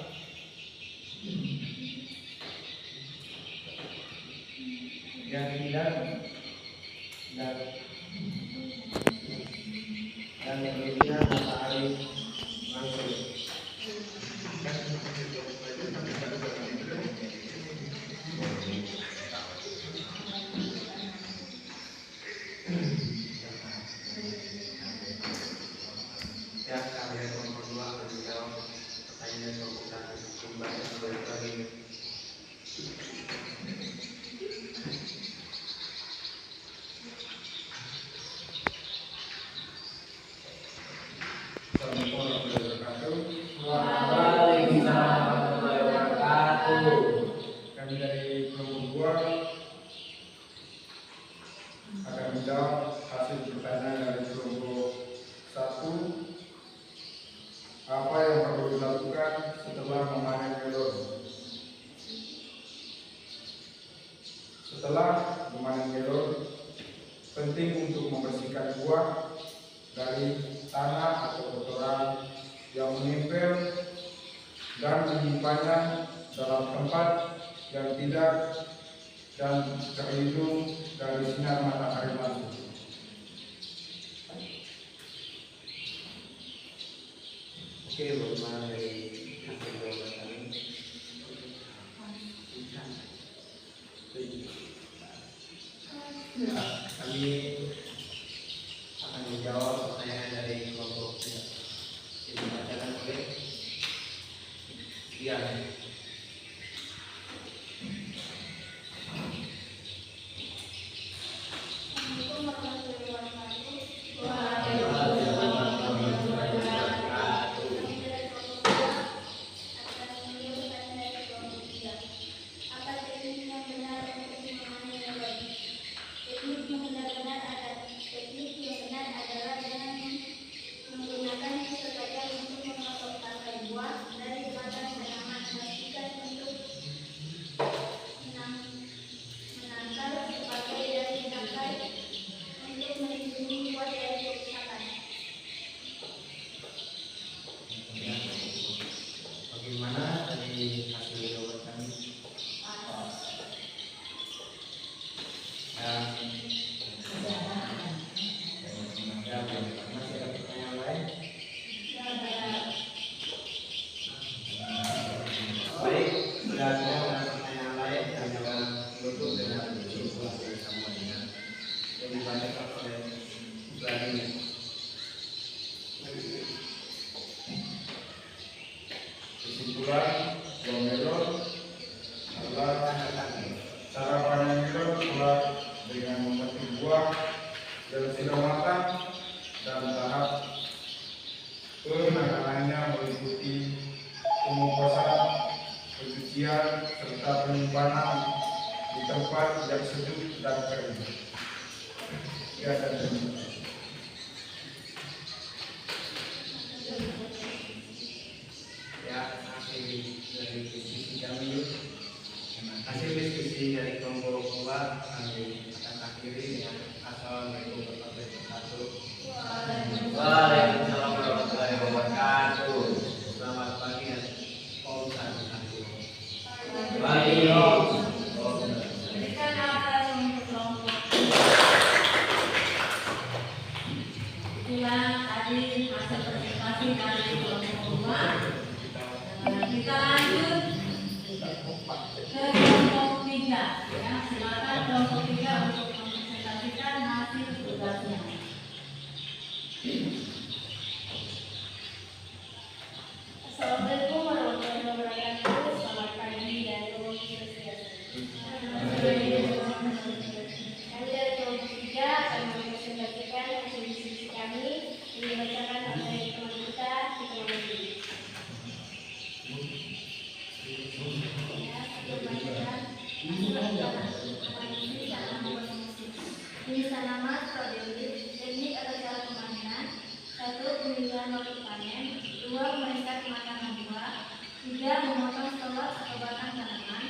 yang tidak dan berlebihan matahari langsung. Ya, kami dari kelompok 2 akan menjawab pertanyaan dari kelompok 1. Kembali lagi. Assalamualaikum warahmatullahi wabarakatuh. Waalaikumsalam warahmatullahi wabarakatuh. Kami dari kelompok 2 akan menjawab hasil pertanyaan dari kelompok 1. Apa yang perlu dilakukan setelah memanen melon? Setelah memanen melon, penting untuk membersihkan buah dari tanah atau kotoran yang menempel dan menyimpannya dalam tempat yang tidak dan terlindung dari sinar matahari langsung. Oke, bagaimana dari hasil jawaban kami? Ya, kami akan menjawab pertanyaan dari kelompok 3. Dibacakan oleh Dian. dibacakan oleh Ibrani. Kesimpulan bahwa melon adalah cara panen melon mulai dengan memetik buah yang sudah matang dan tahap penanganannya meliputi pengupasan, pencucian, serta penyimpanan di tempat yang sejuk dan kering. Ya, dan ya, hasil dari diskusi kami, hasil diskusi dari kelompok keluar kami akan akhiri dengan assalamualaikum warahmatullahi wabarakatuh. Waalaikumsalam warahmatullahi wabarakatuh. Selamat pagi dan om santi. Pagi om. Berikan atas untuk kelompok. Itulah tadi hasil presentasi dari kelompok kedua. Kita lanjut ke kelompok 3. Ya, silakan kelompok 3 untuk mempresentasikan hasil tugasnya. Assalamualaikum warahmatullahi wabarakatuh. Selamat pagi dan kelompok sosial. Kami dari kelompok 3 akan mempresentasikan hasil diskusi kami yang dibacakan oleh teman kita di kelompok ini. Ini tanaman strawberry, teknik atau cara pemanenan. 1. Pemilihan waktu panen. 2. Memeriksa kematangan buah. 3. Memotong setelah atau batang tanaman.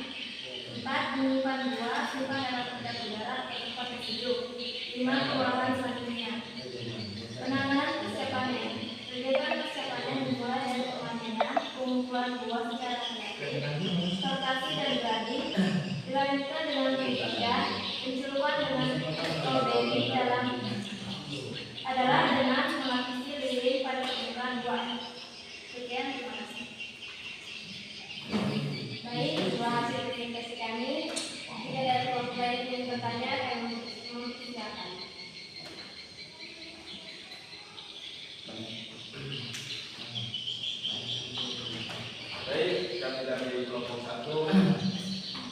4. Menyimpan buah, simpan dalam kedap udara atau tempat tersejuk. 5. Pengelolaan selanjutnya. Penanganan pasca panen. Kegiatan pasca panen dimulai dari pemanenan, pengumpulan buah secara hati-hati, sortasi dan grading, dilanjutkan dengan pencucian, pencelupan dengan strawberry dalam adalah dengan melapisi lilin pada permukaan buah. Sekian, terima kasih. Baik, dua hasil presentasi kami. Jika ada kelompok lain yang bertanya, kami mempersilakan. Baik, kami dari kelompok 1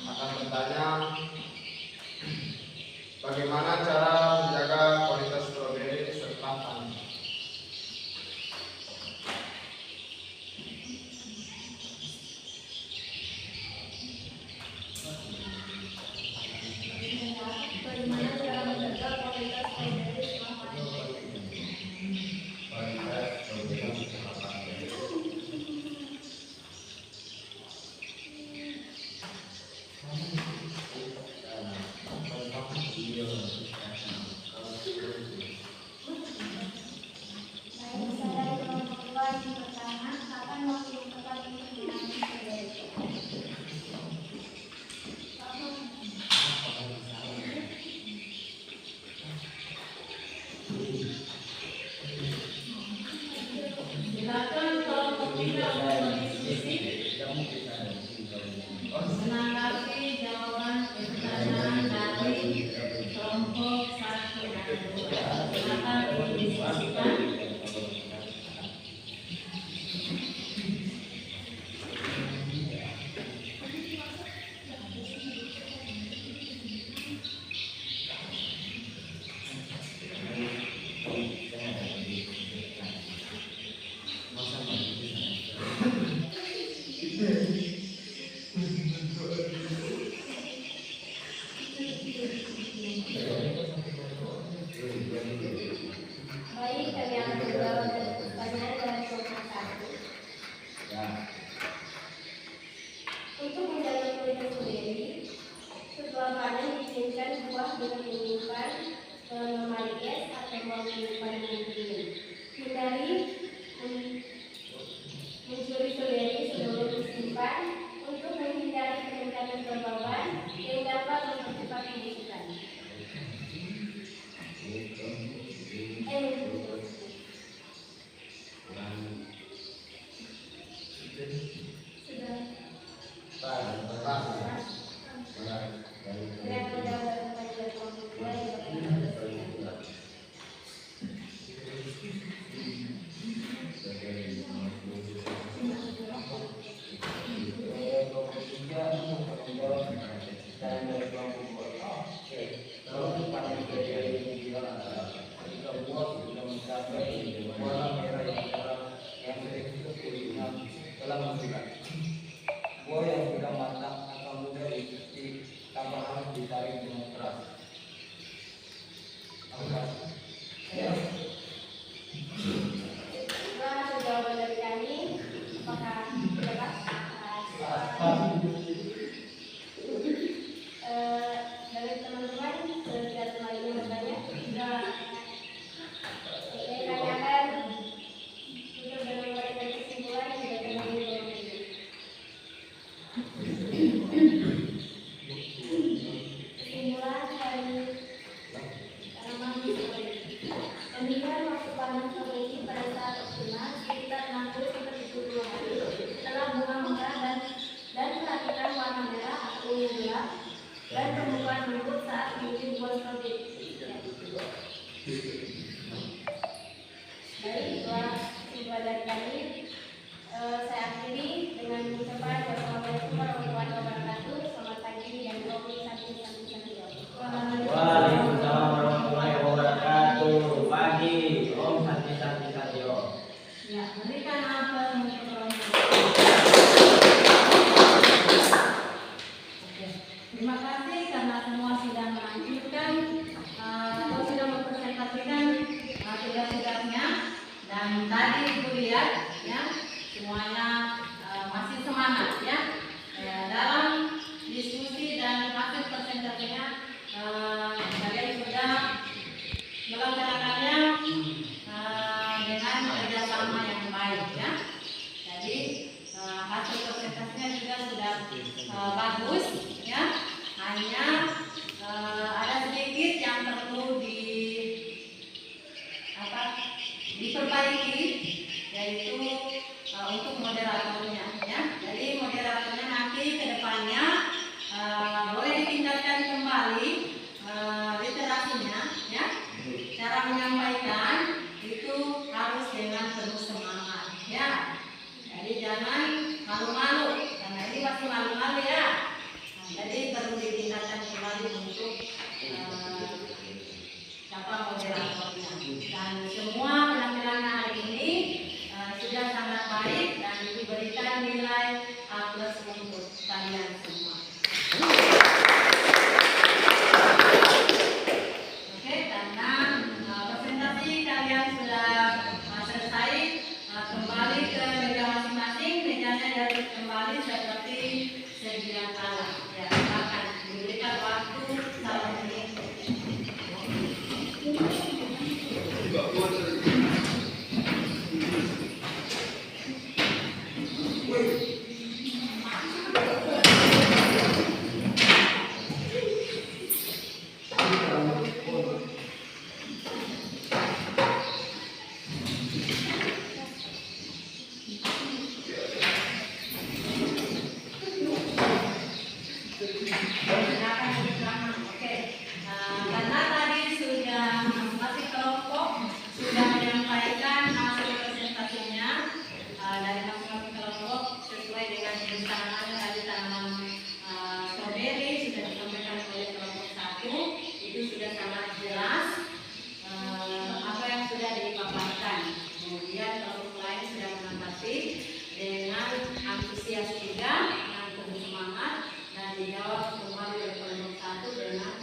akan bertanya bagaimana cara menjaga kualitas stroberi serta panen. Bagaimana cara menjaga kualitas strawberry selama panen? Baik, saya dari kelompok 2 yang pertama, kapan waktu yang tepat untuk menanam strawberry? Silakan kelompok 3 untuk berdiskusi. Menanggapi jawaban pertanyaan dari kelompok 1 dan 2. Silakan didiskusikan. Baik, kami akan menjawab pertanyaan dari kelompok 1. Untuk menjaga kualitas strawberry, setelah panen diizinkan buah dengan menyimpan dalam lemari es atau ruang menyimpan yang dingin. Hindari mencuri strawberry sebelum disimpan untuk menghindari peningkatan kelembaban yang dapat mempercepat pembusukan. saring dengan keras. Itu jawaban dari kami. Apakah dapat? Dari teman-teman sudah lagi yang bertanya? Sudah. Oke, kami akan tutup dengan memberikan kesimpulan yang sudah kami berikan. Kesimpulan dari tanaman stroberi. Pemilihan waktu panen stroberi pada saat optimal sekitar 60-70 hari setelah bunga mekar dan perhatikan warna merah atau ungu gelap dan pembukaan lembut saat mencuci buah stroberi. Baik, itulah kesimpulan dari kami. Saya akhiri dengan mengucapkan wassalamualaikum warahmatullahi wabarakatuh. Selamat pagi dan Om Santi. Waalaikumsalam warahmatullahi wabarakatuh. Pagi, Om Santi. Ya, berikan apel untuk kelompok. Oke, terima kasih karena semua sudah melanjutkan atau sudah mempresentasikan tugas-tugasnya, dan tadi Ibu lihat ya semuanya masih semangat ya. Dalam diskusi dan hasil presentasinya kalian sudah melaksanakannya dengan kerjasama yang baik ya. Jadi hasil presentasinya juga sudah bagus ya. Hanya ada sedikit yang perlu diperbaiki, yaitu untuk moderatornya ya. Jadi moderatornya nanti ke depannya boleh ditingkatkan kembali literasinya ya. Cara menyampaikan itu harus dengan penuh semangat ya. Jadi jangan malu-malu, karena ini pasti malu-malu ya. Nah, jadi perlu ditingkatkan kembali untuk siapa moderatornya. Dan semua penampilannya hari ini sudah sangat baik dan diberikan nilai A+ untuk kalian semua. Oke, karena presentasi kalian sudah selesai, kembali ke meja masing-masing. Mejanya dari kembali seperti sedia kala. Ya, akan diberikan waktu 1 menit. Karena tadi sudah masing-masing kelompok sudah menyampaikan hasil presentasinya dari masing-masing kelompok sesuai dengan perencanaan tadi tanaman stroberi sudah disampaikan oleh kelompok 1, itu sudah sangat jelas apa yang sudah dipaparkan. Kemudian kelompok lain sudah menanggapi dengan antusias juga, dengan penuh semangat, dan dijawab semua oleh kelompok 1 dengan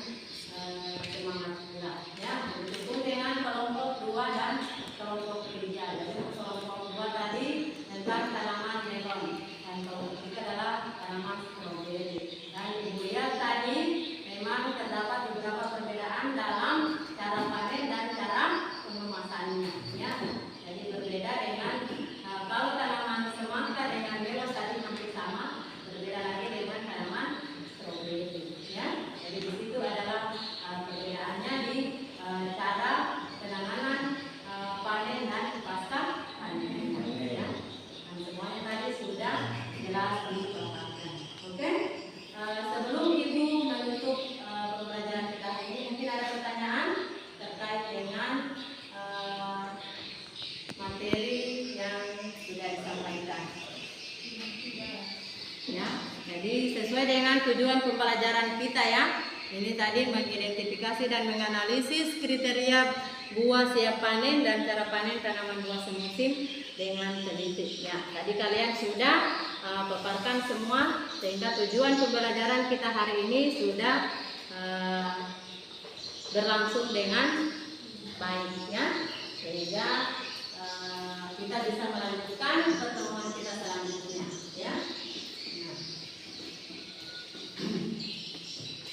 semangat pula ya. Begitupun dengan kelompok 2 dan kelompok 3. Jadi kelompok 2 tadi tentang tanaman melon dan kelompok 3 adalah tanaman stroberi. Dan Ibu lihat tadi memang terdapat beberapa perbedaan dalam cara panen dan cara pengemasannya ya. Jadi berbeda dengan kalau tanaman semangka dengan melon tadi hampir sama, berbeda lagi dengan tanaman stroberi ya. Jadi di situ adalah perbedaannya di cara penanganan panen dan pasca panen ya. Dan semuanya tadi sudah jelas dipaparkan. Oke, sebelum Ibu menutup pembelajaran kita hari ini, mungkin ada pertanyaan terkait dengan materi yang sudah disampaikan ya. Jadi sesuai dengan tujuan pembelajaran kita ya. Ini tadi mengidentifikasi dan menganalisis kriteria buah siap panen dan cara panen tanaman buah semusim dengan teliti. Ya, tadi kalian sudah paparkan semua, sehingga tujuan pembelajaran kita hari ini sudah berlangsung dengan baik ya, sehingga kita bisa melanjutkan pertemuan kita selanjutnya ya. Nah,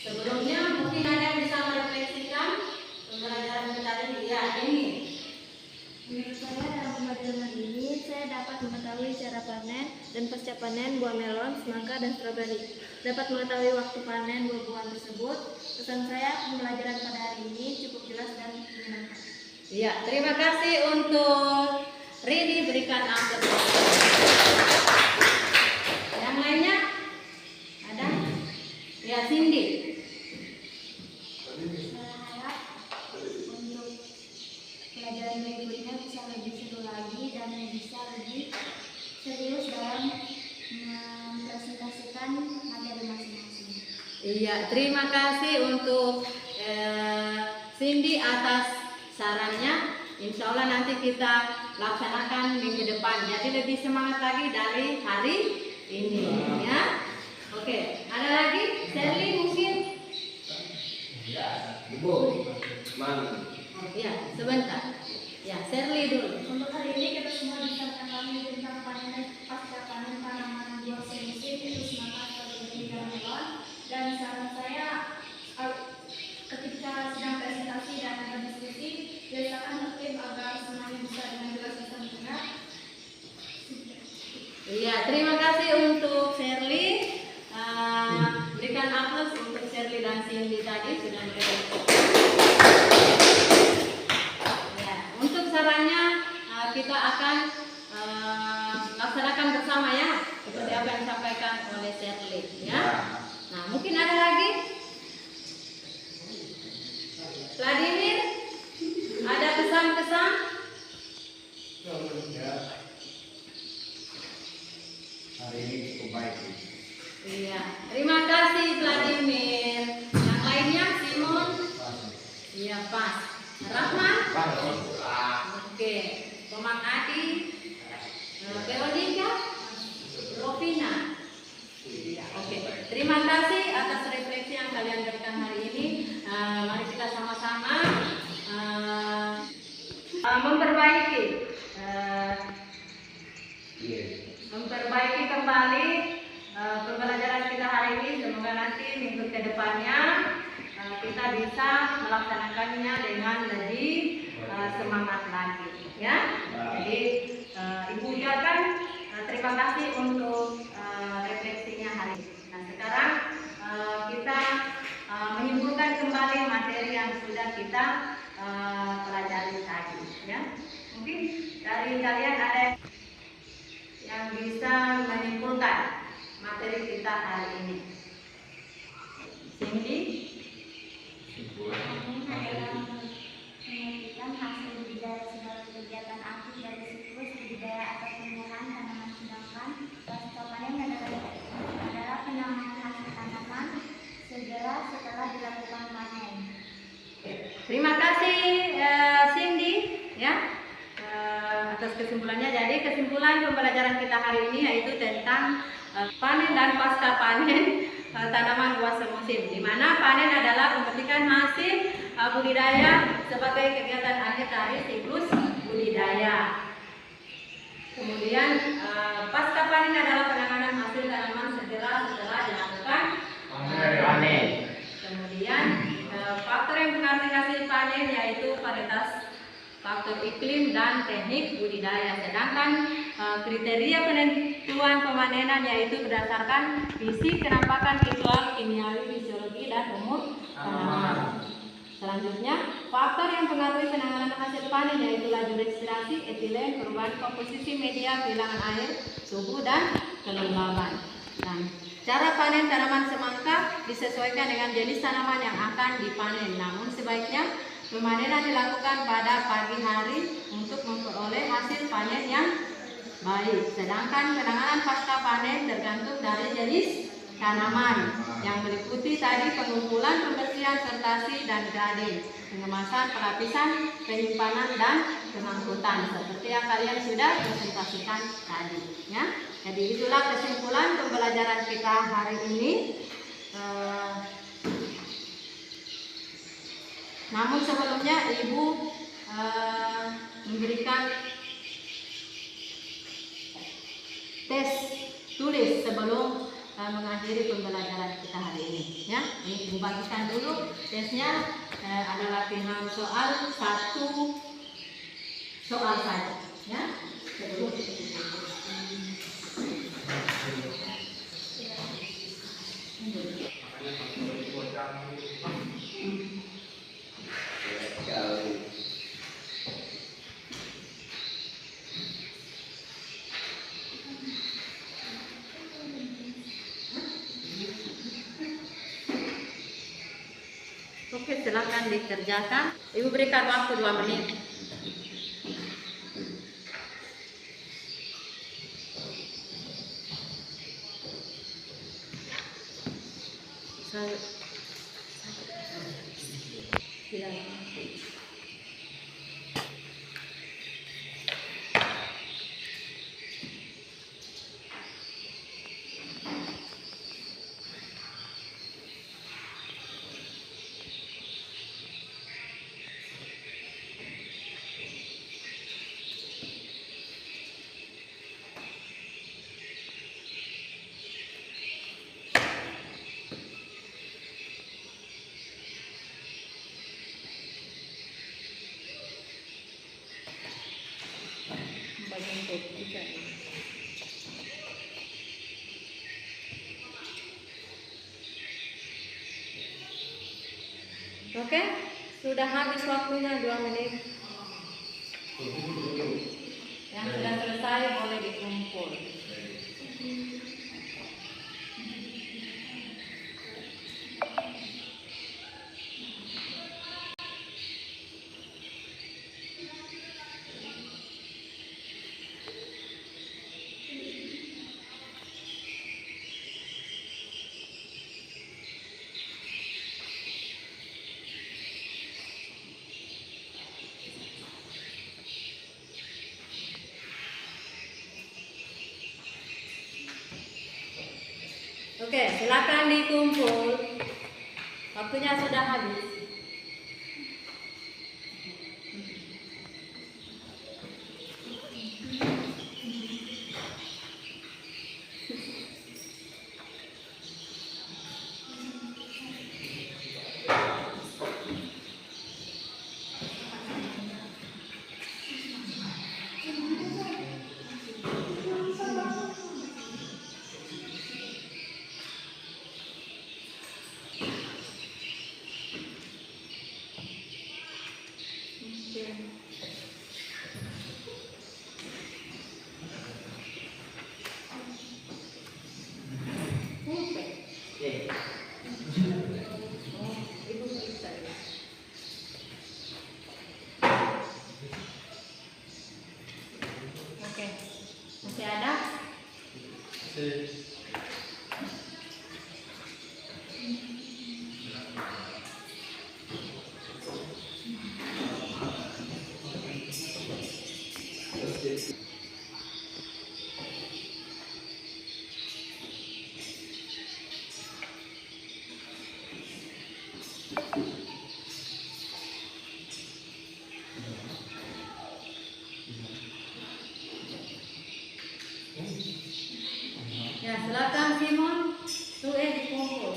sebelumnya mungkin ada yang bisa merefleksikan pembelajaran kita ini ya. Ini Menurut saya dalam pembelajaran ini saya dapat mengetahui cara panen dan pasca panen buah melon, semangka, dan stroberi. Dapat mengetahui waktu panen buah-buahan tersebut. Pesan saya pembelajaran pada hari ini cukup jelas dan menyenangkan. ya, terima kasih untuk Rini, berikan aplaus. Yang lainnya ada? Ya, Cindy. Saya harap untuk pelajaran berikutnya bisa lebih seru lagi dan bisa lebih serius dalam mempresentasikan materi masing-masing. Iya, terima kasih untuk Cindy atas sarannya. Insya Allah nanti kita laksanakan minggu depan. Jadi lebih semangat lagi dari hari ini ya. Oke, ada lagi? Sherly mungkin? Ibu, mana? Ya, sebentar. Ya, Sherly dulu. Untuk hari ini kita semua bisa mengetahui tentang panen dan pasca panen tanaman buah semusim itu semangka, stroberi, dan melon. Dan saran saya ketika sedang presentasi dan berdiskusi biasakan tertib agar semuanya bisa dengan jelas bisa mendengar. Iya, terima kasih untuk Sherly. Berikan aplaus untuk Sherly dan Cindy tadi sudah mereka. Ya, untuk sarannya kita akan laksanakan bersama ya, seperti apa yang disampaikan oleh Sherly ya. Nah, mungkin ada lagi? Vladimir, ada pesan-pesan? Hari ini cukup baik. Iya, terima kasih Vladimir. Yang lainnya Simon? Iya, pas. Rahman? Oke. Komang Adi? Veronica? Rovina? Iya, oke. Terima kasih atas refleksi yang kalian berikan hari ini. Mari kita sama-sama memperbaiki kembali pembelajaran kita hari ini. Semoga nanti minggu ke depannya kita bisa melaksanakannya dengan lebih semangat lagi ya. Jadi Ibu ucapkan terima kasih untuk refleksinya hari ini. Nah, sekarang kita menyimpulkan kembali materi yang sudah kita pelajari tadi ya. Mungkin dari kalian ada yang bisa menyimpulkan materi kita hari ini. Cindy? Panen adalah menyajikan hasil budidaya sebagai kegiatan aktif dari siklus budidaya atau pemilihan tanaman, sedangkan pasca panen adalah penanganan hasil tanaman segera setelah dilakukan panen. Terima kasih Cindy ya atas kesimpulannya. Jadi kesimpulan pembelajaran kita hari ini yaitu tentang panen dan pasca panen tanaman buah semusim, di mana panen adalah pemetikan hasil budidaya sebagai kegiatan akhir dari siklus budidaya. Kemudian pasca panen adalah penanganan hasil tanaman segera setelah dilakukan panen. Kemudian faktor yang mengaruhi hasil panen yaitu varietas, faktor iklim, dan teknik budidaya. Sedangkan kriteria penentuan pemanenan yaitu berdasarkan fisik, kenampakan visual, kimiawi, fisiologi, dan umur tanaman. Selanjutnya, faktor yang mempengaruhi penanganan hasil panen yaitu laju respirasi, etilen, perubahan komposisi media, bilangan air, suhu, dan kelembaban. Dan cara panen tanaman semangka disesuaikan dengan jenis tanaman yang akan dipanen. Namun sebaiknya pemanenan dilakukan pada pagi hari untuk memperoleh hasil panen yang baik. Sedangkan penanganan pasca panen tergantung dari jenis tanaman yang meliputi tadi pengumpulan, pembersihan, sertasi, dan grading, pengemasan, pelapisan, penyimpanan, dan pengangkutan seperti yang kalian sudah presentasikan tadi ya. Jadi itulah kesimpulan pembelajaran kita hari ini. Namun sebelumnya Ibu memberikan tes tulis sebelum mengakhiri pembelajaran kita hari ini. Ya, ini Ibu bagikan dulu tesnya. Ada latihan soal 1 soal saja. Ya, sebelum Oke, silakan dikerjakan. Ibu berikan waktu 2 menit. Oke, sudah habis waktunya 2 menit. Yang sudah selesai boleh dikumpul. Oke, silakan dikumpul. Waktunya sudah habis. Oke, masih ada? Ya, silakan Simon. Tuh dikumpul.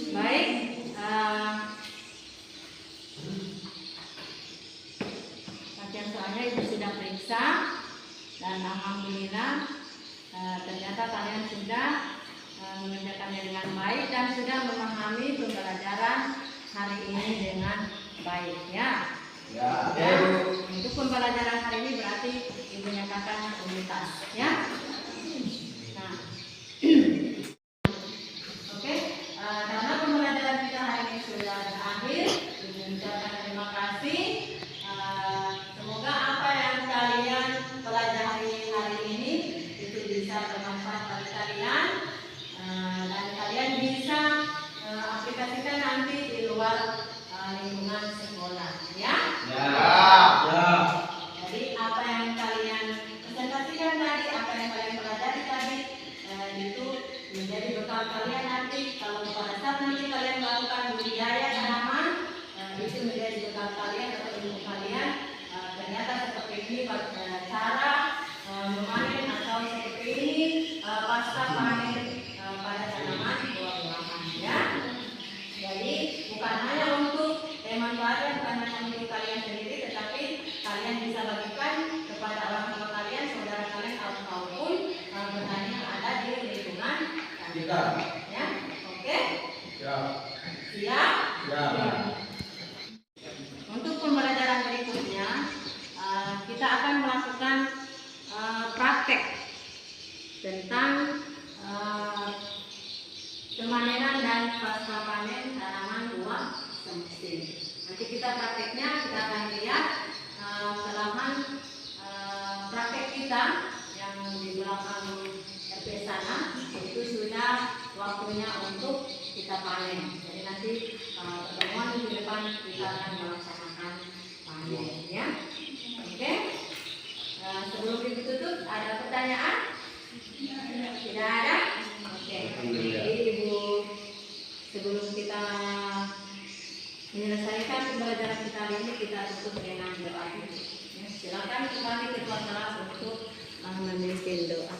Baik, latihan soalnya Ibu sudah periksa dan alhamdulillah ternyata kalian sudah mengerjakannya dengan baik dan sudah memahami pembelajaran hari ini dengan baik ya. Ya. Untuk pembelajaran hari ini berarti Ibu nyatakan tuntas ya. Nah, Menjadi bekal kalian nanti kalau pada saat nanti kalian melakukan budidaya tanaman, itu menjadi bekal kalian atau ilmu kalian. Ternyata seperti ini cara memanen atau seperti ini pasca panen pada tanaman buah-buahan ya. Jadi bukan hanya untuk teman kalian, bukan hanya untuk kalian sendiri, tetapi kalian bisa bagikan kepada orang tua kalian, saudara kalian, ataupun petani yang ada di lingkungan Kita. ya. Oke? Siap. Siap? Siap. Untuk pembelajaran berikutnya, kita akan melakukan praktek tentang pemanenan dan pasca panen tanaman buah semusim. Nanti kita prakteknya kita akan lihat halaman praktek kita yang di belakang RP sana, itu sudah waktunya untuk kita panen. Jadi nanti pertemuan di depan kita akan melaksanakan panen ya. Oke? Sebelum ditutup ada pertanyaan? Tidak ada? Oke. Jadi Ibu, sebelum kita menyelesaikan pembelajaran kita hari ini, kita tutup dengan doa. Ya, silakan kembali ketua kelas untuk memimpin doa.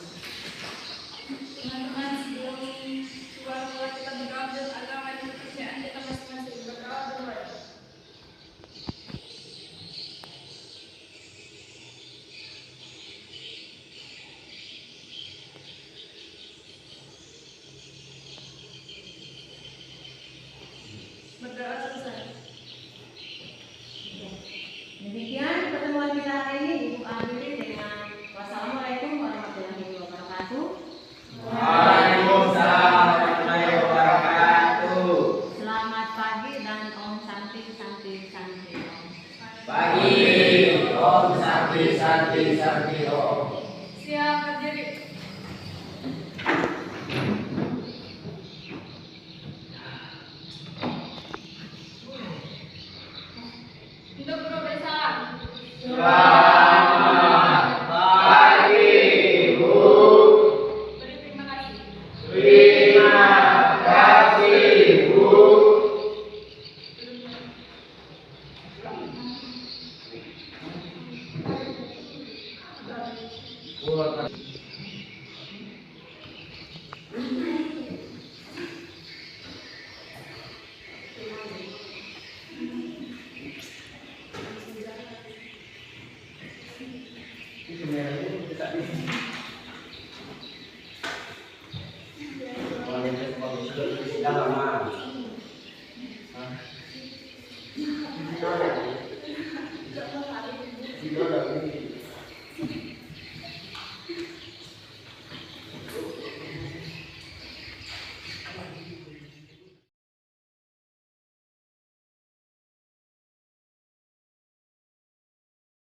Teman-teman, sebelum keluar kita berdoa agama dan kepercayaan kita masing-masing berdoa dulu. Berdoa selesai. Demikian pertemuan kita hari ini. Ibu akhiri dengan wassalamualaikum warahmatullahi wabarakatuh. Waalaikumsalam warahmatullahi wabarakatuh. Selamat pagi dan Om Santi Santi Santi Om. Pagi, Om Santi Santi Santi Om. Siap berdiri. Untuk guru bersalam. Selamat pagi, Bu. Beri terima kasih. Terima kasih, Bu. Jangan